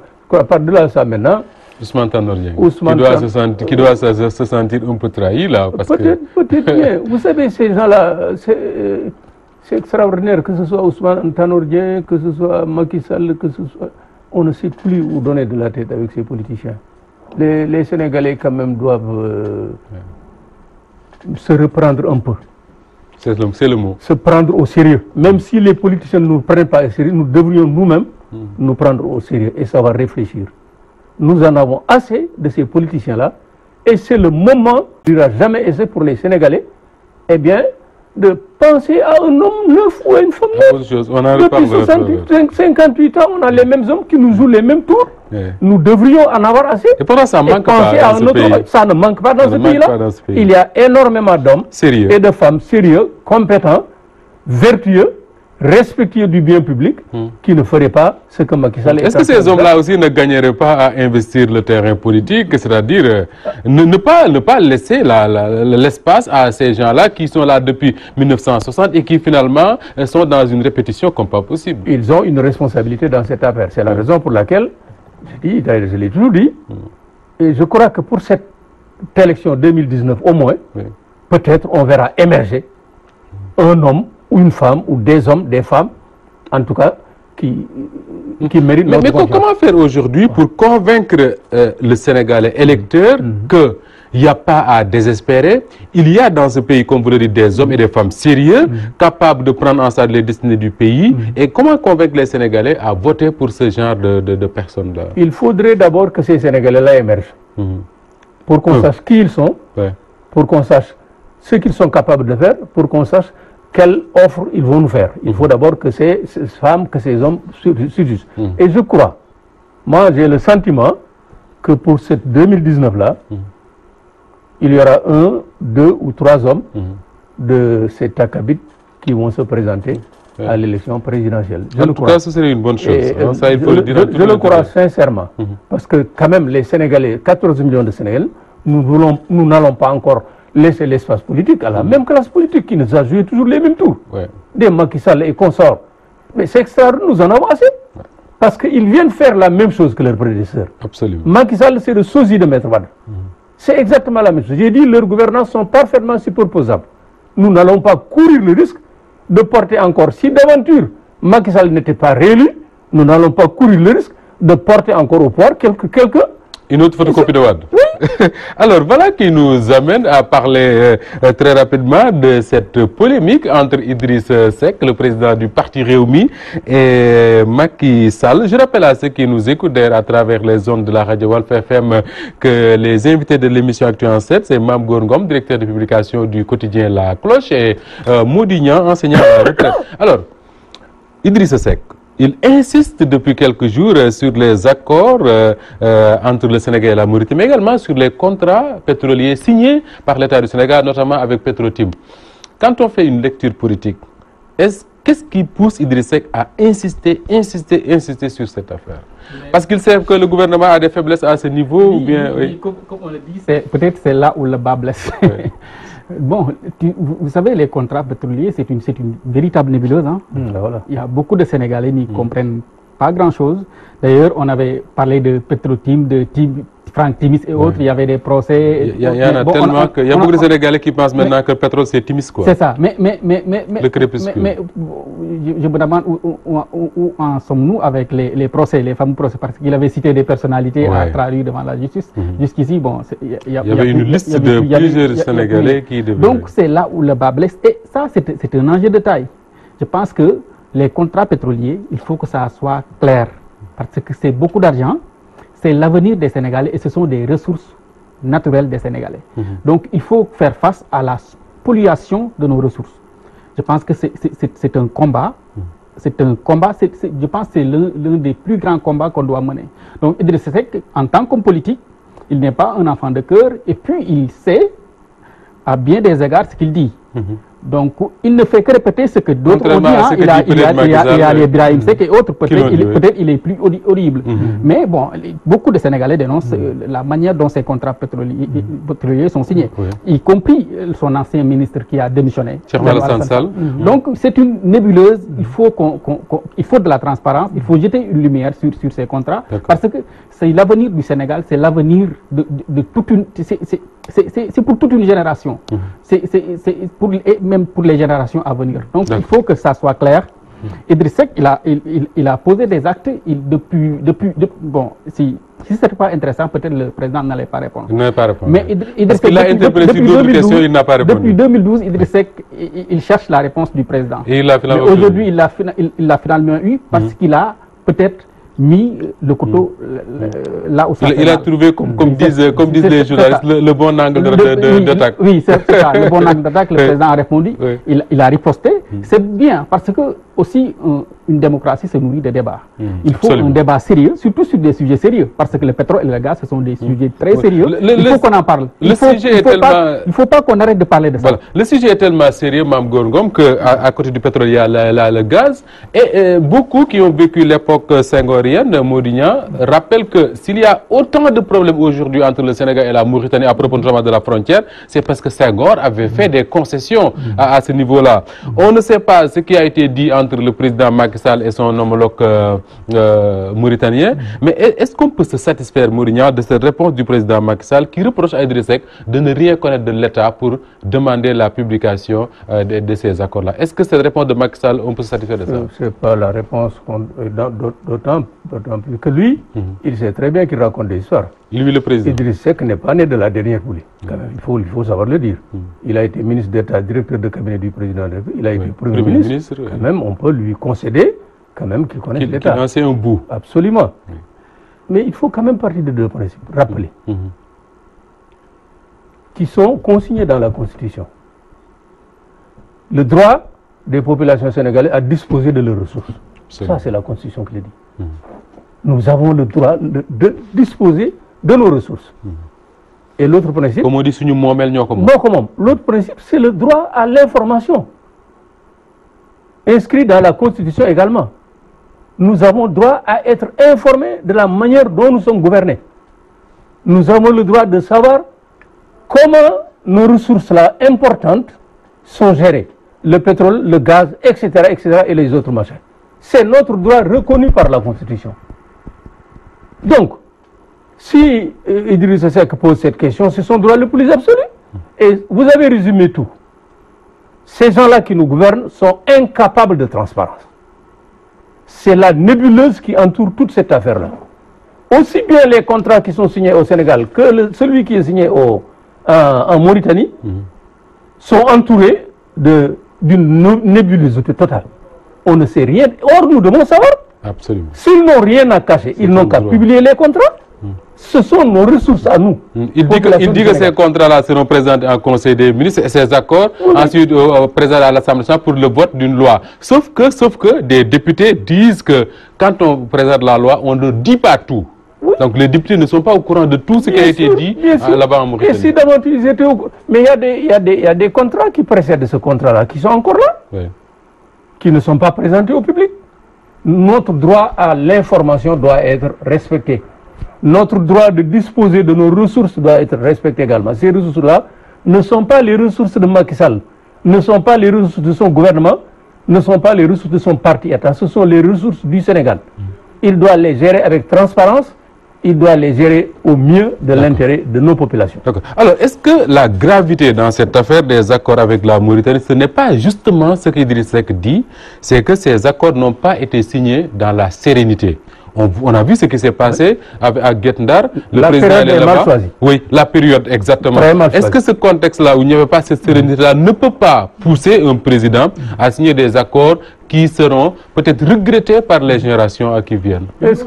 par-delà ça maintenant, Ousmane Tanor Dieng, qui Ousmane doit se sentir un peu trahi là. Peut-être bien. Vous savez, ces gens-là, c'est extraordinaire, que ce soit Ousmane Tanor Dieng, que ce soit Macky Sall, que ce soit... On ne sait plus où donner de la tête avec ces politiciens. Les Sénégalais quand même doivent se reprendre un peu. C'est le mot. Se prendre au sérieux. Même si les politiciens ne nous prennent pas au sérieux, nous devrions nous-mêmes nous prendre au sérieux et savoir réfléchir. Nous en avons assez de ces politiciens-là et c'est le moment, il n'y aura jamais essai pour les Sénégalais, eh bien, de penser à un homme neuf ou à une femme neuve. On en Depuis 58 ans, on a les mêmes hommes qui nous jouent les mêmes tours. Nous devrions en avoir assez. Et pourtant, ça manque pas dans ce pays. Ça ne manque pas dans ce pays-là. Il y a énormément d'hommes et de femmes sérieux, compétents, vertueux, respectueux du bien public, qui ne feraient pas ce que Macky Sall est. Est-ce que ces hommes-là aussi ne gagneraient pas à investir le terrain politique, c'est-à-dire ne pas laisser l'espace à ces gens-là qui sont là depuis 1960 et qui finalement sont dans une répétition comme pas possible? Ils ont une responsabilité dans cette affaire. C'est la raison pour laquelle, je l'ai toujours dit, et je crois que pour cette élection 2019 au moins, peut-être on verra émerger un homme ou une femme, ou des hommes, des femmes, en tout cas, qui méritent notre confiance. Mais comment faire aujourd'hui pour convaincre le Sénégalais électeur qu'il n'y a pas à désespérer? Il y a dans ce pays, comme vous le dites, des hommes et des femmes sérieux, capables de prendre en charge les destinées du pays. Et comment convaincre les Sénégalais à voter pour ce genre de personnes-là? Il faudrait d'abord que ces Sénégalais-là émergent. Pour qu'on sache qui ils sont, pour qu'on sache ce qu'ils sont capables de faire, pour qu'on sache quelle offre ils vont nous faire. Il faut d'abord que ces femmes, que ces hommes surgissent. Et je crois, moi j'ai le sentiment que pour cette 2019-là, il y aura 1, 2 ou 3 hommes de cet acabit qui vont se présenter à l'élection présidentielle. En tout cas, ce serait une bonne chose. Ça, il faut le dire. Je le crois sincèrement. Parce que quand même, les Sénégalais, 14 millions de Sénégalais, nous n'allons pas encore laisser l'espace politique à la même classe politique qui nous a joué toujours les mêmes tours. Des Macky Sall et consorts. Mais c'est extraordinaire, nous en avons assez. Parce qu'ils viennent faire la même chose que leurs prédécesseurs. Absolument. Macky Sall, c'est le sosie de Maître Wade. C'est exactement la même chose. J'ai dit, leurs gouvernances sont parfaitement superposables. Nous n'allons pas courir le risque de porter encore, si d'aventure Macky Sall n'était pas réélu, nous n'allons pas courir le risque de porter encore au pouvoir quelqu'un. Une autre photocopie de Wade. Alors, voilà qui nous amène à parler très rapidement de cette polémique entre Idriss Seck, le président du parti Rewmi, et Macky Sall. Je rappelle à ceux qui nous écoutent à travers les ondes de la radio Walf FM que les invités de l'émission Actu en 7, c'est Mame Gor Ngom, directeur de publication du quotidien La Cloche, et Mody Niang, enseignant à la retraite. Alors, Idriss Seck, il insiste depuis quelques jours sur les accords entre le Sénégal et la Mauritanie, mais également sur les contrats pétroliers signés par l'État du Sénégal, notamment avec Petrotim. Quand on fait une lecture politique, qu'est-ce qui pousse Idriss Seck à insister sur cette affaire? Parce qu'ils savent que le gouvernement a des faiblesses à ce niveau ou bien... Comme on le dit, peut-être c'est là où le bas blesse. Bon, vous savez, les contrats pétroliers, c'est une véritable nébuleuse. Hein? Voilà. Il y a beaucoup de Sénégalais qui ne comprennent pas grand-chose. D'ailleurs, on avait parlé de Petrotim, de Franck Timis et autres. Il y a des procès. Il y en a tellement qu'il y a beaucoup de Sénégalais qui pensent maintenant que le pétrole, c'est Timis, quoi. C'est ça. Mais je me demande où en sommes-nous avec les procès, les fameux procès, parce qu'il avait cité des personnalités à traduire devant la justice. Jusqu'ici, bon, il y avait une liste de plusieurs Sénégalais qui devaient... Donc, c'est là où le bas blesse. Et ça, c'est un enjeu de taille. Je pense que les contrats pétroliers, il faut que ça soit clair. Parce que c'est beaucoup d'argent, c'est l'avenir des Sénégalais et ce sont des ressources naturelle des Sénégalais. Donc il faut faire face à la spoliation de nos ressources. Je pense que c'est un combat. C'est un combat, je pense que c'est l'un des plus grands combats qu'on doit mener. Donc Idrissa Seck, en tant qu'homme politique, il n'est pas un enfant de cœur et puis il sait à bien des égards ce qu'il dit. Donc il ne fait que répéter ce que d'autres ont dit. Il y a les Brahim Seck et autres, peut-être il est plus audible. Mais bon, beaucoup de Sénégalais dénoncent la manière dont ces contrats pétroliers sont signés, y compris son ancien ministre qui a démissionné. Donc c'est une nébuleuse, il faut de la transparence, il faut jeter une lumière sur ces contrats, parce que c'est l'avenir du Sénégal, c'est l'avenir de toute une... C'est pour toute une génération. C'est même pour les générations à venir. Donc il faut que ça soit clair. Idrissa Seck, il a posé des actes bon, si ce n'était pas intéressant, peut-être le président n'allait pas répondre. Il n'allait pas répondre. Mais Parce qu'il a interpellé sur d'autres questions, il n'a pas répondu. Depuis 2012, Idrissa Seck, il cherche la réponse du président. Et il l'a finalement eu. Aujourd'hui, il l'a finalement eu parce qu'il a peut-être mis le couteau là où ça Il a trouvé, comme disent les journalistes, le bon angle d'attaque. Oui, c'est ça, le bon angle d'attaque. Le président a répondu, il a riposté. C'est bien, parce que aussi une démocratie se nourrit de débats. Il faut un débat sérieux, surtout sur des sujets sérieux, parce que le pétrole et le gaz, ce sont des sujets très sérieux. Il faut qu'on en parle. Il ne faut pas qu'on arrête de parler de ça. Voilà. Le sujet est tellement sérieux, Mme Gorgom, qu'à côté du pétrole, il y a le gaz. Et beaucoup qui ont vécu l'époque senghorienne, Modignan, rappellent que s'il y a autant de problèmes aujourd'hui entre le Sénégal et la Mauritanie à propos notamment de la frontière, c'est parce que Senghor avait fait des concessions à ce niveau-là. On ne sait pas ce qui a été dit entre le président Macky Sall et son homologue mauritanien, mais est-ce qu'on peut se satisfaire, Modignan, de cette réponse du président Macky Sall qui reproche à Idrissa Seck de ne rien connaître de l'État pour demander la publication de ces accords-là? Est-ce que cette réponse de Macky Sall, on peut se satisfaire de ça? Ce n'est pas la réponse, d'autant plus que lui, il sait très bien qu'il raconte des histoires. Lui, le président. Idrissa Seck n'est pas né de la dernière poulie. Quand même, il faut savoir le dire. Il a été ministre d'État, directeur de cabinet du président de la République. Il a été Premier ministre. Quand même, on peut lui concéder quand même qu'il connaît l'État. Qu'il en sait un bout. Absolument. Mais il faut quand même partir de deux principes, rappeler, qui sont consignés dans la Constitution. Le droit des populations sénégalaises à disposer de leurs ressources. Ça, c'est la Constitution qui le dit. Nous avons le droit de disposer de nos ressources. Et l'autre principe... Comme on dit, l'autre principe, c'est le droit à l'information. Inscrit dans la Constitution également. Nous avons droit à être informés de la manière dont nous sommes gouvernés. Nous avons le droit de savoir comment nos ressources-là importantes sont gérées. Le pétrole, le gaz, etc., etc., et les autres machins. C'est notre droit reconnu par la Constitution. Donc, si Idrissa Seck pose cette question, c'est son droit le plus absolu. Et vous avez résumé tout. Ces gens-là qui nous gouvernent sont incapables de transparence. C'est la nébuleuse qui entoure toute cette affaire-là. Aussi bien les contrats qui sont signés au Sénégal que celui qui est signé en Mauritanie sont entourés d'une nébulosité totale. On ne sait rien. Or, nous devons savoir. Absolument. S'ils n'ont rien à cacher, ils n'ont qu'à publier les contrats. Ce sont nos ressources à nous. Il dit que ces contrats-là seront présentés en Conseil des ministres et ces accords ensuite présentés à l'Assemblée nationale pour le vote d'une loi. Sauf que des députés disent que quand on présente la loi, on ne dit pas tout. Donc les députés ne sont pas au courant de tout ce qui a été dit là-bas en Mauritanie. Et si d'abord ils étaient au courant. Mais il y a des contrats qui précèdent ce contrat-là, qui sont encore là, qui ne sont pas présentés au public. Notre droit à l'information doit être respecté. Notre droit de disposer de nos ressources doit être respecté également. Ces ressources-là ne sont pas les ressources de Macky Sall, ne sont pas les ressources de son gouvernement, ne sont pas les ressources de son parti-État, ce sont les ressources du Sénégal. Il doit les gérer avec transparence, il doit les gérer au mieux de l'intérêt de nos populations. Alors, est-ce que la gravité dans cette affaire des accords avec la Mauritanie, ce n'est pas justement ce qu'Idrissa Seck dit, c'est que ces accords n'ont pas été signés dans la sérénité? On a vu ce qui s'est passé à Guet-Ndar. La période est mal choisie. Oui, la période, exactement. Est-ce que ce contexte-là où il n'y avait pas cette sérénité-là ne peut pas pousser un président à signer des accords qui seront peut-être regrettés par les générations qui viennent. Est-ce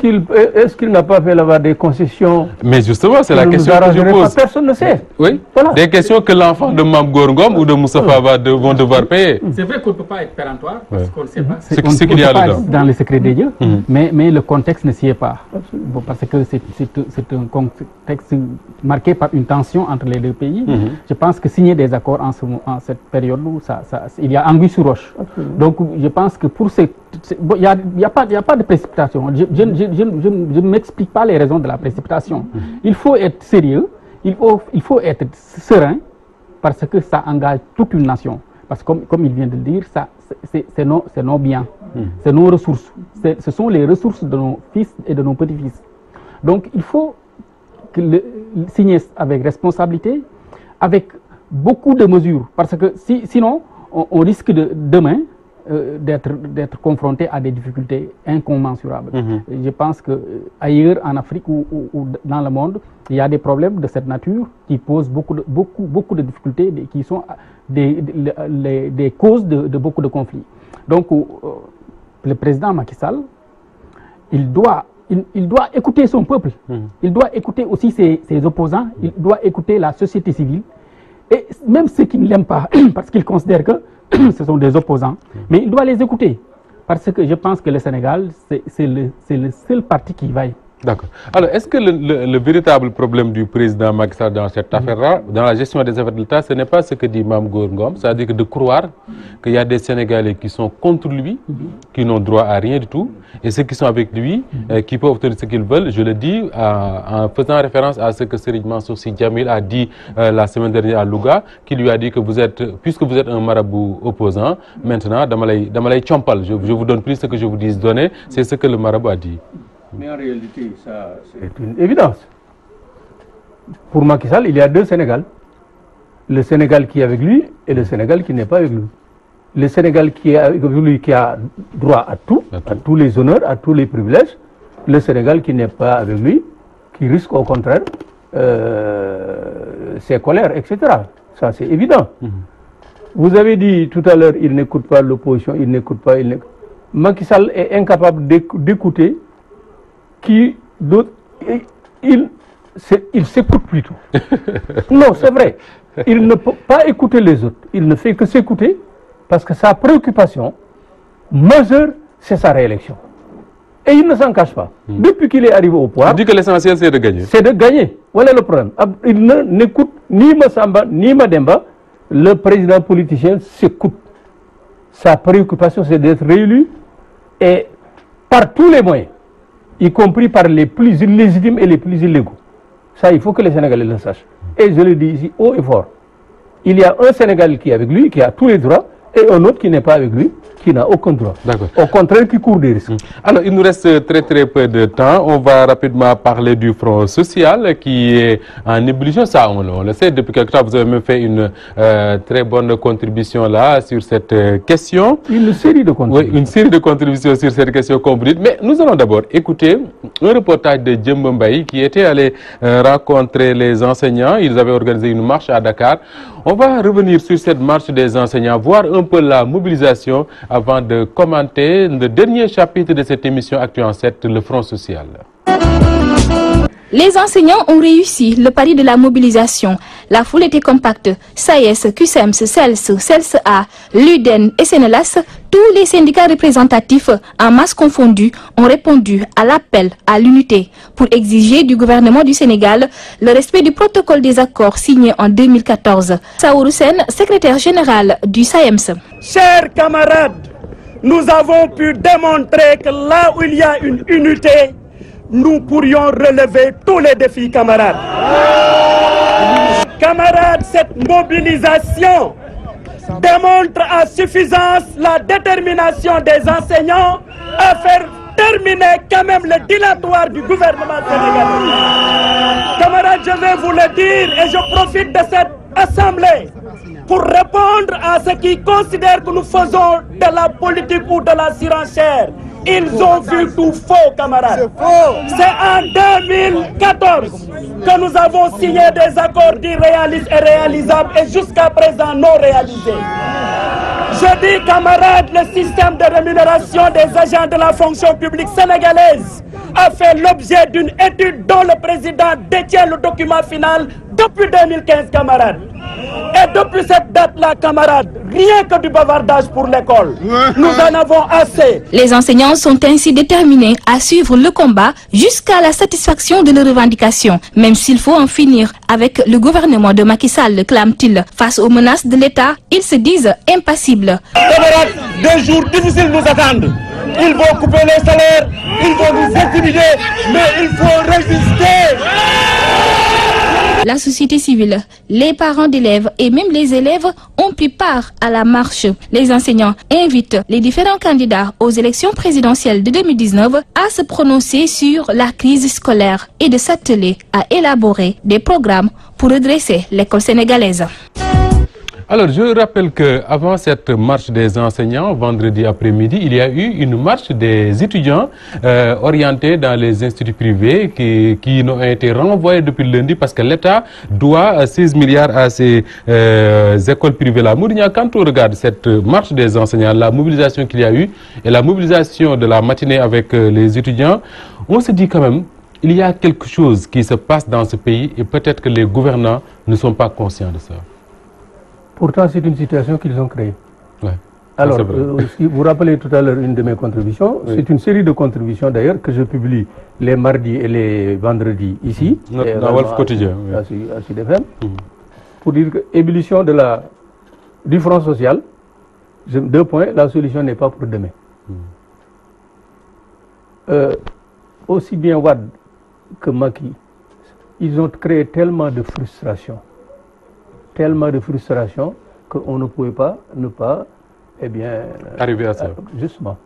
qu'il n'a pas fait là-bas des concessions? Mais justement, c'est la question que je pose. Personne ne sait. Oui, voilà. Des questions que l'enfant de Mame Gor Ngom ou de Moustapha vont devoir payer. C'est vrai qu'on ne peut pas être péremptoire, parce qu'on ne sait pas. Ce qu'il y a dedans. Dans le secret des dieux, mais le contexte ne s'y est pas. Bon, parce que c'est un contexte marqué par une tension entre les deux pays. Je pense que signer des accords en cette période où il y a anguille sous roche. Donc je pense que pour il n'y a pas de précipitation. Je ne m'explique pas les raisons de la précipitation. Il faut être sérieux, il faut être serein, parce que ça engage toute une nation. Parce que comme il vient de le dire, c'est nos biens, c'est nos ressources. Ce sont les ressources de nos fils et de nos petits-fils. Donc il faut signer avec responsabilité, avec beaucoup de mesures. Parce que sinon, on risque demain d'être confronté à des difficultés incommensurables. Je pense qu'ailleurs en Afrique ou dans le monde, il y a des problèmes de cette nature qui posent beaucoup de difficultés, qui sont des causes de beaucoup de conflits. Donc le président Macky Sall, il doit écouter son peuple, il doit écouter aussi ses opposants, il doit écouter la société civile, et même ceux qui ne l'aiment pas, parce qu'ils considèrent que ce sont des opposants, mais il doit les écouter, parce que je pense que le Sénégal, c'est le seul parti qui vaille. D'accord. Alors, est-ce que le véritable problème du président Macky Sall dans cette affaire-là, dans la gestion des affaires de l'État, ce n'est pas ce que dit Mame Gor Ngom, c'est-à-dire de croire qu'il y a des Sénégalais qui sont contre lui, qui n'ont droit à rien du tout, et ceux qui sont avec lui, qui peuvent obtenir ce qu'ils veulent. Je le dis en faisant référence à ce que Serigne Mansour Sy Djamil a dit la semaine dernière à Louga, qui lui a dit que puisque vous êtes un marabout opposant, maintenant, Damalay Chompal, je vous donne plus ce que je vous dis donner, c'est ce que le marabout a dit. Mais en réalité, ça, c'est une évidence. Pour Macky Sall, il y a deux Sénégal. Le Sénégal qui est avec lui et le Sénégal qui n'est pas avec lui. Le Sénégal qui est avec lui, qui a droit à tout, à tous les honneurs, à tous les privilèges. Le Sénégal qui n'est pas avec lui, qui risque au contraire ses colères, etc. Ça, c'est évident. Vous avez dit tout à l'heure, il n'écoute pas l'opposition, il n'écoute pas... Macky Sall est incapable d'écouter qui d'autres, il s'écoute plutôt. Non, c'est vrai. Il ne peut pas écouter les autres. Il ne fait que s'écouter parce que sa préoccupation majeure, c'est sa réélection. Et il ne s'en cache pas. Depuis qu'il est arrivé au pouvoir... Il dit que l'essentiel, c'est de gagner. C'est de gagner. Voilà le problème. Il n'écoute ni Massamba, ni Mademba. Le président politicien s'écoute. Sa préoccupation, c'est d'être réélu et par tous les moyens, y compris par les plus illégitimes et les plus illégaux. Ça, il faut que les Sénégalais le sachent. Et je le dis ici haut et fort. Il y a un Sénégal qui est avec lui, qui a tous les droits, et un autre qui n'est pas avec lui, qui n'a aucun droit. Au contraire, qui court des risques. Alors, il nous reste très peu de temps. On va rapidement parler du Front social qui est en ébullition. Ça, on le sait. Depuis quelque temps, vous avez même fait une très bonne contribution là sur cette question. Une série de contributions. Oui, une série de contributions sur cette question, comme vous dites. Mais nous allons d'abord écouter un reportage de Djemba Mbaye qui était allé rencontrer les enseignants. Ils avaient organisé une marche à Dakar. On va revenir sur cette marche des enseignants, voir un peu la mobilisation avant de commenter le dernier chapitre de cette émission Actu en 7, le Front social. Les enseignants ont réussi le pari de la mobilisation. La foule était compacte. SAES, QSEMS, CELS, CELS-A, l'UDEN et SENELAS, tous les syndicats représentatifs, en masse confondus, ont répondu à l'appel à l'unité pour exiger du gouvernement du Sénégal le respect du protocole des accords signés en 2014. Saourou Sène, secrétaire général du SAEMS. Chers camarades, nous avons pu démontrer que là où il y a une unité, nous pourrions relever tous les défis, camarades. Camarades, cette mobilisation démontre à suffisance la détermination des enseignants à faire terminer quand même le dilatoire du gouvernement sénégalais. Camarades, je vais vous le dire et je profite de cette assemblée pour répondre à ceux qui considèrent que nous faisons de la politique ou de la surenchère. Ils ont vu tout faux, camarades. C'est en 2014 que nous avons signé des accords irréalistes et réalisables et jusqu'à présent non réalisés. Je dis, camarades, le système de rémunération des agents de la fonction publique sénégalaise a fait l'objet d'une étude dont le président détient le document final depuis 2015, camarades. Et depuis cette date-là, camarades, rien que du bavardage pour l'école. Nous en avons assez. Les enseignants sont ainsi déterminés à suivre le combat jusqu'à la satisfaction de leurs revendications, même s'il faut en finir avec le gouvernement de Macky Sall, clament-il. Face aux menaces de l'État, ils se disent impassibles. Camarades, des jours difficiles nous attendent. Ils vont couper les salaires, ils vont nous intimider, mais il faut résister. La société civile, les parents d'élèves et même les élèves ont pris part à la marche. Les enseignants invitent les différents candidats aux élections présidentielles de 2019 à se prononcer sur la crise scolaire et de s'atteler à élaborer des programmes pour redresser l'école sénégalaise. Alors, je rappelle qu'avant cette marche des enseignants, vendredi après-midi, il y a eu une marche des étudiants orientés dans les instituts privés qui ont été renvoyés depuis lundi parce que l'État doit 16 milliards à ces écoles privées-là. Mourinho, quand on regarde cette marche des enseignants, la mobilisation qu'il y a eu et la mobilisation de la matinée avec les étudiants, on se dit quand même il y a quelque chose qui se passe dans ce pays et peut-être que les gouvernants ne sont pas conscients de ça. Pourtant, c'est une situation qu'ils ont créée. Ouais, alors, si vous rappelez tout à l'heure une de mes contributions, oui. C'est une série de contributions d'ailleurs que je publie les mardis et les vendredis ici. Dans Wolf Quotidien. À Sud FM. Pour dire que ébullition du front social, 2 points, la solution n'est pas pour demain. Aussi bien Wade que Macky, ils ont créé tellement de frustration qu'on ne pouvait pas ne pas, arriver à ça. Justement.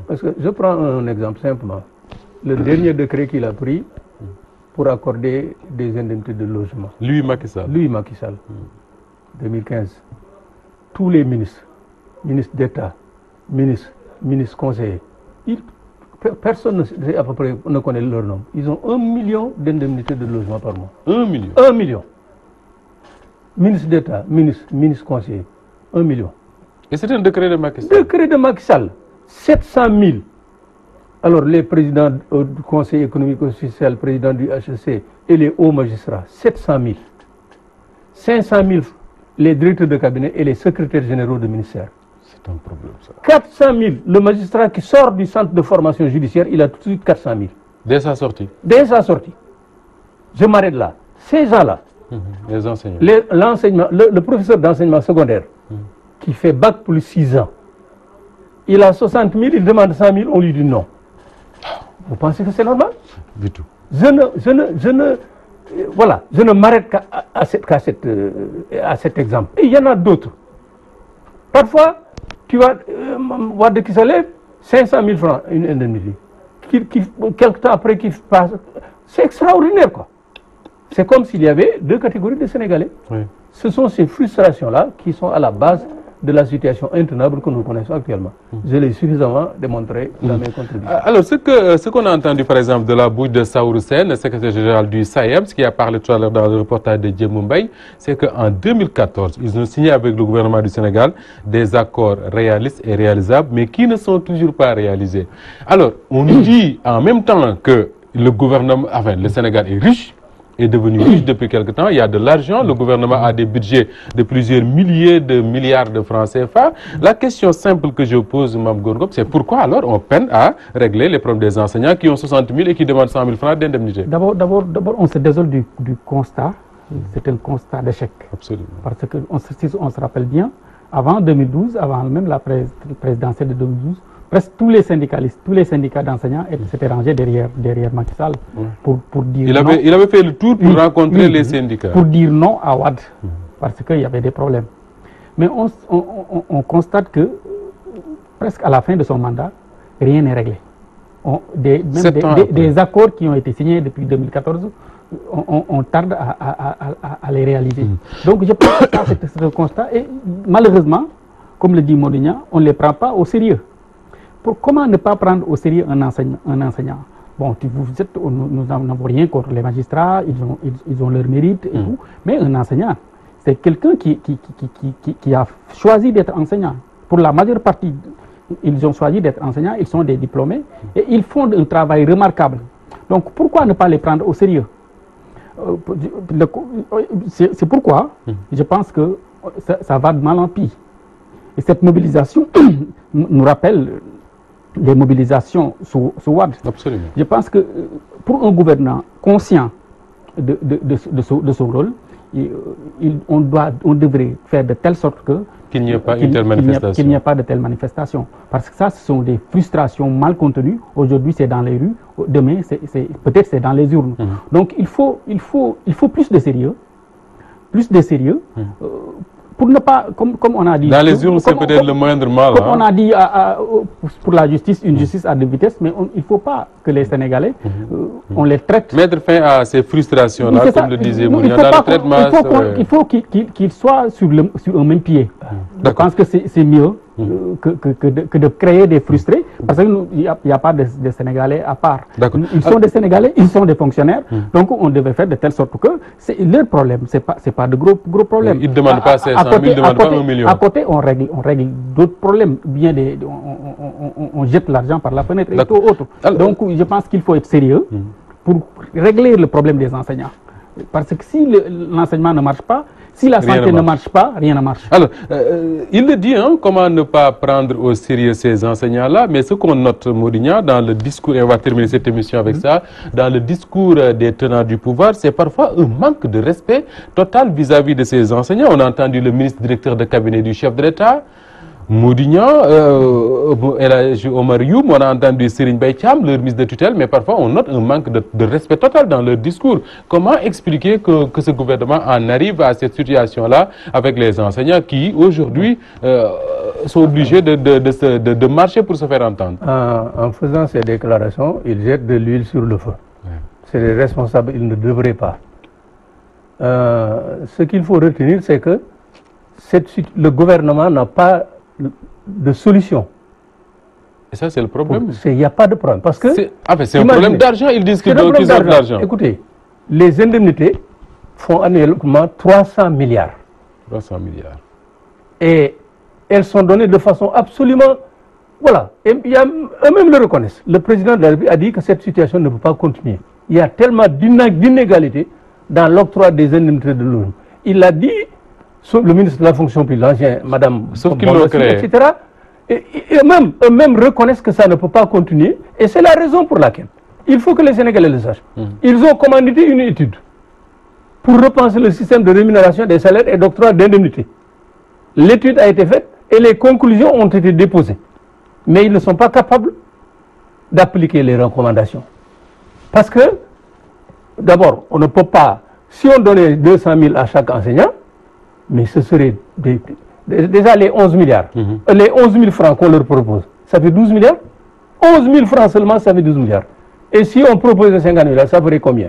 Parce que je prends un exemple simplement. Le dernier décret qu'il a pris pour accorder des indemnités de logement. Lui, Macky Sall. 2015. Tous les ministres d'État, ministres conseillers, personne à peu près ne connaît leur nom. Ils ont 1 million d'indemnités de logement par mois. 1 million 1 million. Ministre d'État, ministre conseiller, 1 million. Et c'est un décret de Macky Sall. Décret de Macky Sall, 700 000. Alors les présidents du Conseil économique et social, président du HEC et les hauts magistrats, 700 000. 500 000 les directeurs de cabinet et les secrétaires généraux de ministère. C'est un problème ça. 400 000, le magistrat qui sort du centre de formation judiciaire, il a tout de suite 400 000. Dès sa sortie. Dès sa sortie. Je m'arrête là. Ces gens-là, les enseignants. Le professeur d'enseignement secondaire qui fait bac plus 6 ans, il a 60 000, il demande 100 000, on lui dit non. Vous pensez que c'est normal? Du tout. Je ne m'arrête qu'à cet exemple. Et il y en a d'autres. Parfois, tu vas voir de qui se lève 500 000 francs, une indemnité. Quelque temps après, qui passe. C'est extraordinaire, quoi. C'est comme s'il y avait 2 catégories de Sénégalais. Oui. Ce sont ces frustrations-là qui sont à la base de la situation intenable que nous connaissons actuellement. Je l'ai suffisamment démontré dans mes contributions. Alors, ce qu'on a entendu, par exemple, de la bouche de Saourou Sène, le secrétaire général du SAEMS, qui a parlé tout à l'heure dans le reportage de Djemou Mbaye, c'est qu'en 2014, ils ont signé avec le gouvernement du Sénégal des accords réalistes et réalisables, mais qui ne sont toujours pas réalisés. Alors, on nous dit en même temps que le gouvernement, enfin, le Sénégal est riche, est devenu riche depuis quelque temps, il y a de l'argent, le gouvernement a des budgets de plusieurs milliers de milliards de francs CFA. La question simple que je pose, Mme Gorgop, c'est pourquoi alors on peine à régler les problèmes des enseignants qui ont 60 000 et qui demandent 100 000 francs d'indemnité? D'abord, on se désole du constat. C'est un constat d'échec. Absolument. Parce que on se rappelle bien, avant 2012, avant même la présidentielle de 2012, presque tous les syndicalistes, tous les syndicats d'enseignants s'étaient rangés derrière Macky Sall pour dire non. Il avait fait le tour pour rencontrer les syndicats. Pour dire non à Wade, parce qu'il y avait des problèmes. Mais on constate que presque à la fin de son mandat, rien n'est réglé. Des accords qui ont été signés depuis 2014, on tarde à les réaliser. Donc je pense que c'est le constat. Et malheureusement, comme le dit Mourinho, on ne les prend pas au sérieux. Comment ne pas prendre au sérieux un enseignant? Bon, nous n'avons rien contre les magistrats, ils ont leur mérite et tout, mais un enseignant, c'est quelqu'un qui a choisi d'être enseignant. pour la majeure partie, ils ont choisi d'être enseignants, ils sont des diplômés et ils font un travail remarquable. Donc pourquoi ne pas les prendre au sérieux? C'est pourquoi je pense que ça va de mal en pis. Et cette mobilisation nous rappelle les mobilisations sous Wade. Absolument. Je pense que pour un gouvernant conscient de son rôle, on devrait faire de telle sorte que qu'il n'y ait pas une telle manifestation. Qu'il n'y ait pas de telle manifestation. Parce que ça, ce sont des frustrations mal contenues. Aujourd'hui, c'est dans les rues. Demain, peut-être c'est dans les urnes. Donc, il faut plus de sérieux. Plus de sérieux. Pour ne pas, comme on a dit... Dans les urnes, c'est peut-être le moindre mal. Comme on a dit pour la justice, une justice à deux vitesses, mais il ne faut pas que les Sénégalais, on les traite... Mettre fin à ces frustrations-là, comme le disait Mounia, dans le traitement... Il faut qu'ils soient sur un même pied. Je pense que c'est mieux que de créer des frustrés, parce qu'il n'y a pas de Sénégalais à part. Ils sont des Sénégalais, ils sont des fonctionnaires, donc on devait faire de telle sorte que leur problème, ce n'est pas de gros problèmes. Ils ne demandent pas 500 000, ils ne demandent pas 1 million. À côté, on règle d'autres problèmes, on jette l'argent par la fenêtre et autres. Donc je pense qu'il faut être sérieux pour régler le problème des enseignants. Parce que si l'enseignement ne marche pas, si la santé ne marche pas, rien ne marche. Alors, il le dit, hein, comment ne pas prendre au sérieux ces enseignants-là, mais ce qu'on note, Moudignan, dans le discours, et on va terminer cette émission avec ça, dans le discours des tenants du pouvoir, c'est parfois un manque de respect total vis-à-vis de ces enseignants. On a entendu le ministre directeur de cabinet du chef de l'État, Moudignan, Omar Youm, on a entendu Serigne Mbaye Thiam, leur ministre de tutelle, mais parfois on note un manque de respect total dans leur discours. Comment expliquer que ce gouvernement en arrive à cette situation-là avec les enseignants qui, aujourd'hui, sont obligés de marcher pour se faire entendre? En faisant ces déclarations, ils jettent de l'huile sur le feu. C'est les responsables, ils ne devraient pas. Ce qu'il faut retenir, c'est que le gouvernement n'a pas de solution. Et ça, c'est le problème. Il n'y a pas de problème. Parce que c'est un problème d'argent. Ils disent qu'ils ont de l'argent. Écoutez, les indemnités font annuellement 300 milliards. 300 milliards. Et elles sont données de façon absolument... Voilà. Et eux-mêmes le reconnaissent. Le président de la République a dit que cette situation ne peut pas continuer. Il y a tellement d'inégalités dans l'octroi des indemnités de l'ONU. Il l'a dit... le ministre de la fonction publique, l'ancien Madame etc. Et eux-mêmes reconnaissent que ça ne peut pas continuer. Et c'est la raison pour laquelle il faut que les Sénégalais le sachent. Ils ont commandité une étude pour repenser le système de rémunération des salaires et d'octroi d'indemnités. L'étude a été faite et les conclusions ont été déposées. Mais ils ne sont pas capables d'appliquer les recommandations. Parce que, d'abord, on ne peut pas, si on donnait 200 000 à chaque enseignant, mais ce serait déjà les 11 milliards. Les 11 000 francs qu'on leur propose, ça fait 12 milliards. 11 000 francs seulement, ça fait 12 milliards. Et si on propose 50 milliards, ça ferait combien?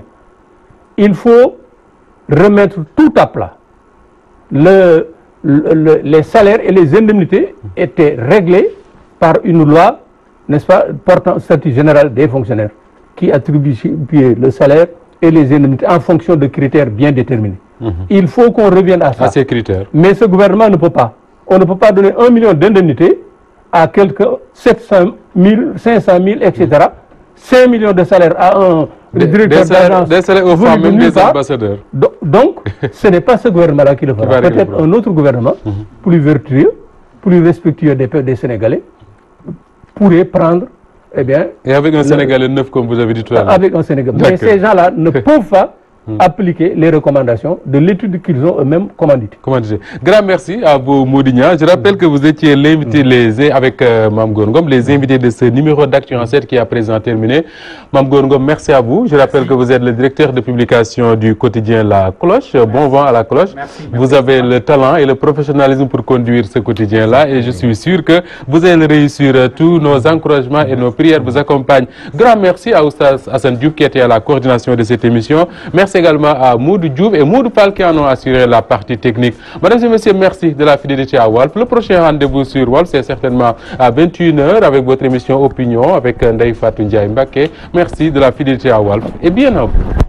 Il faut remettre tout à plat. Les salaires et les indemnités étaient réglés par une loi, n'est-ce pas, portant statut général des fonctionnaires, qui attribue le salaire et les indemnités en fonction de critères bien déterminés. Il faut qu'on revienne à ça. À ces critères. Mais ce gouvernement ne peut pas. On ne peut pas donner 1 million d'indemnités à quelques 700 000, 500 000, etc. 5 millions de salaires à un directeur d'agence. Des salaires aux femmes, même des ambassadeurs. Donc, ce n'est pas ce gouvernement-là qui le fera. Peut-être un autre gouvernement, plus vertueux, plus respectueux des Sénégalais, pourrait prendre, eh bien... Et avec un Sénégalais neuf, comme vous avez dit tout à l'heure. Avec un Sénégalais. Mais ces gens-là ne peuvent pas appliquer les recommandations de l'étude qu'ils ont eux-mêmes commanditée. Grand merci à vous, Moudignan. Je rappelle que vous étiez l'invité avec Mame Gor Ngom, les invités de ce numéro d'Actu en 7 qui est à présent terminé. Mame Gor Ngom, merci à vous. Je rappelle que vous êtes le directeur de publication du quotidien La Cloche. Bon vent à La Cloche. Merci. Vous avez le talent et le professionnalisme pour conduire ce quotidien-là et je suis sûr que vous allez réussir. Tous nos encouragements et nos prières vous accompagnent. Grand merci à Oustaz Hassan Diouf qui était à la coordination de cette émission. Merci également à Moudou Diouf et Moudou Fall qui en ont assuré la partie technique. Mesdames et messieurs, merci de la fidélité à Walf. Le prochain rendez-vous sur Walf, c'est certainement à 21h avec votre émission Opinion avec Ndeye Fatou Ndiaye Mbacké. Merci de la fidélité à Walf et bien à vous.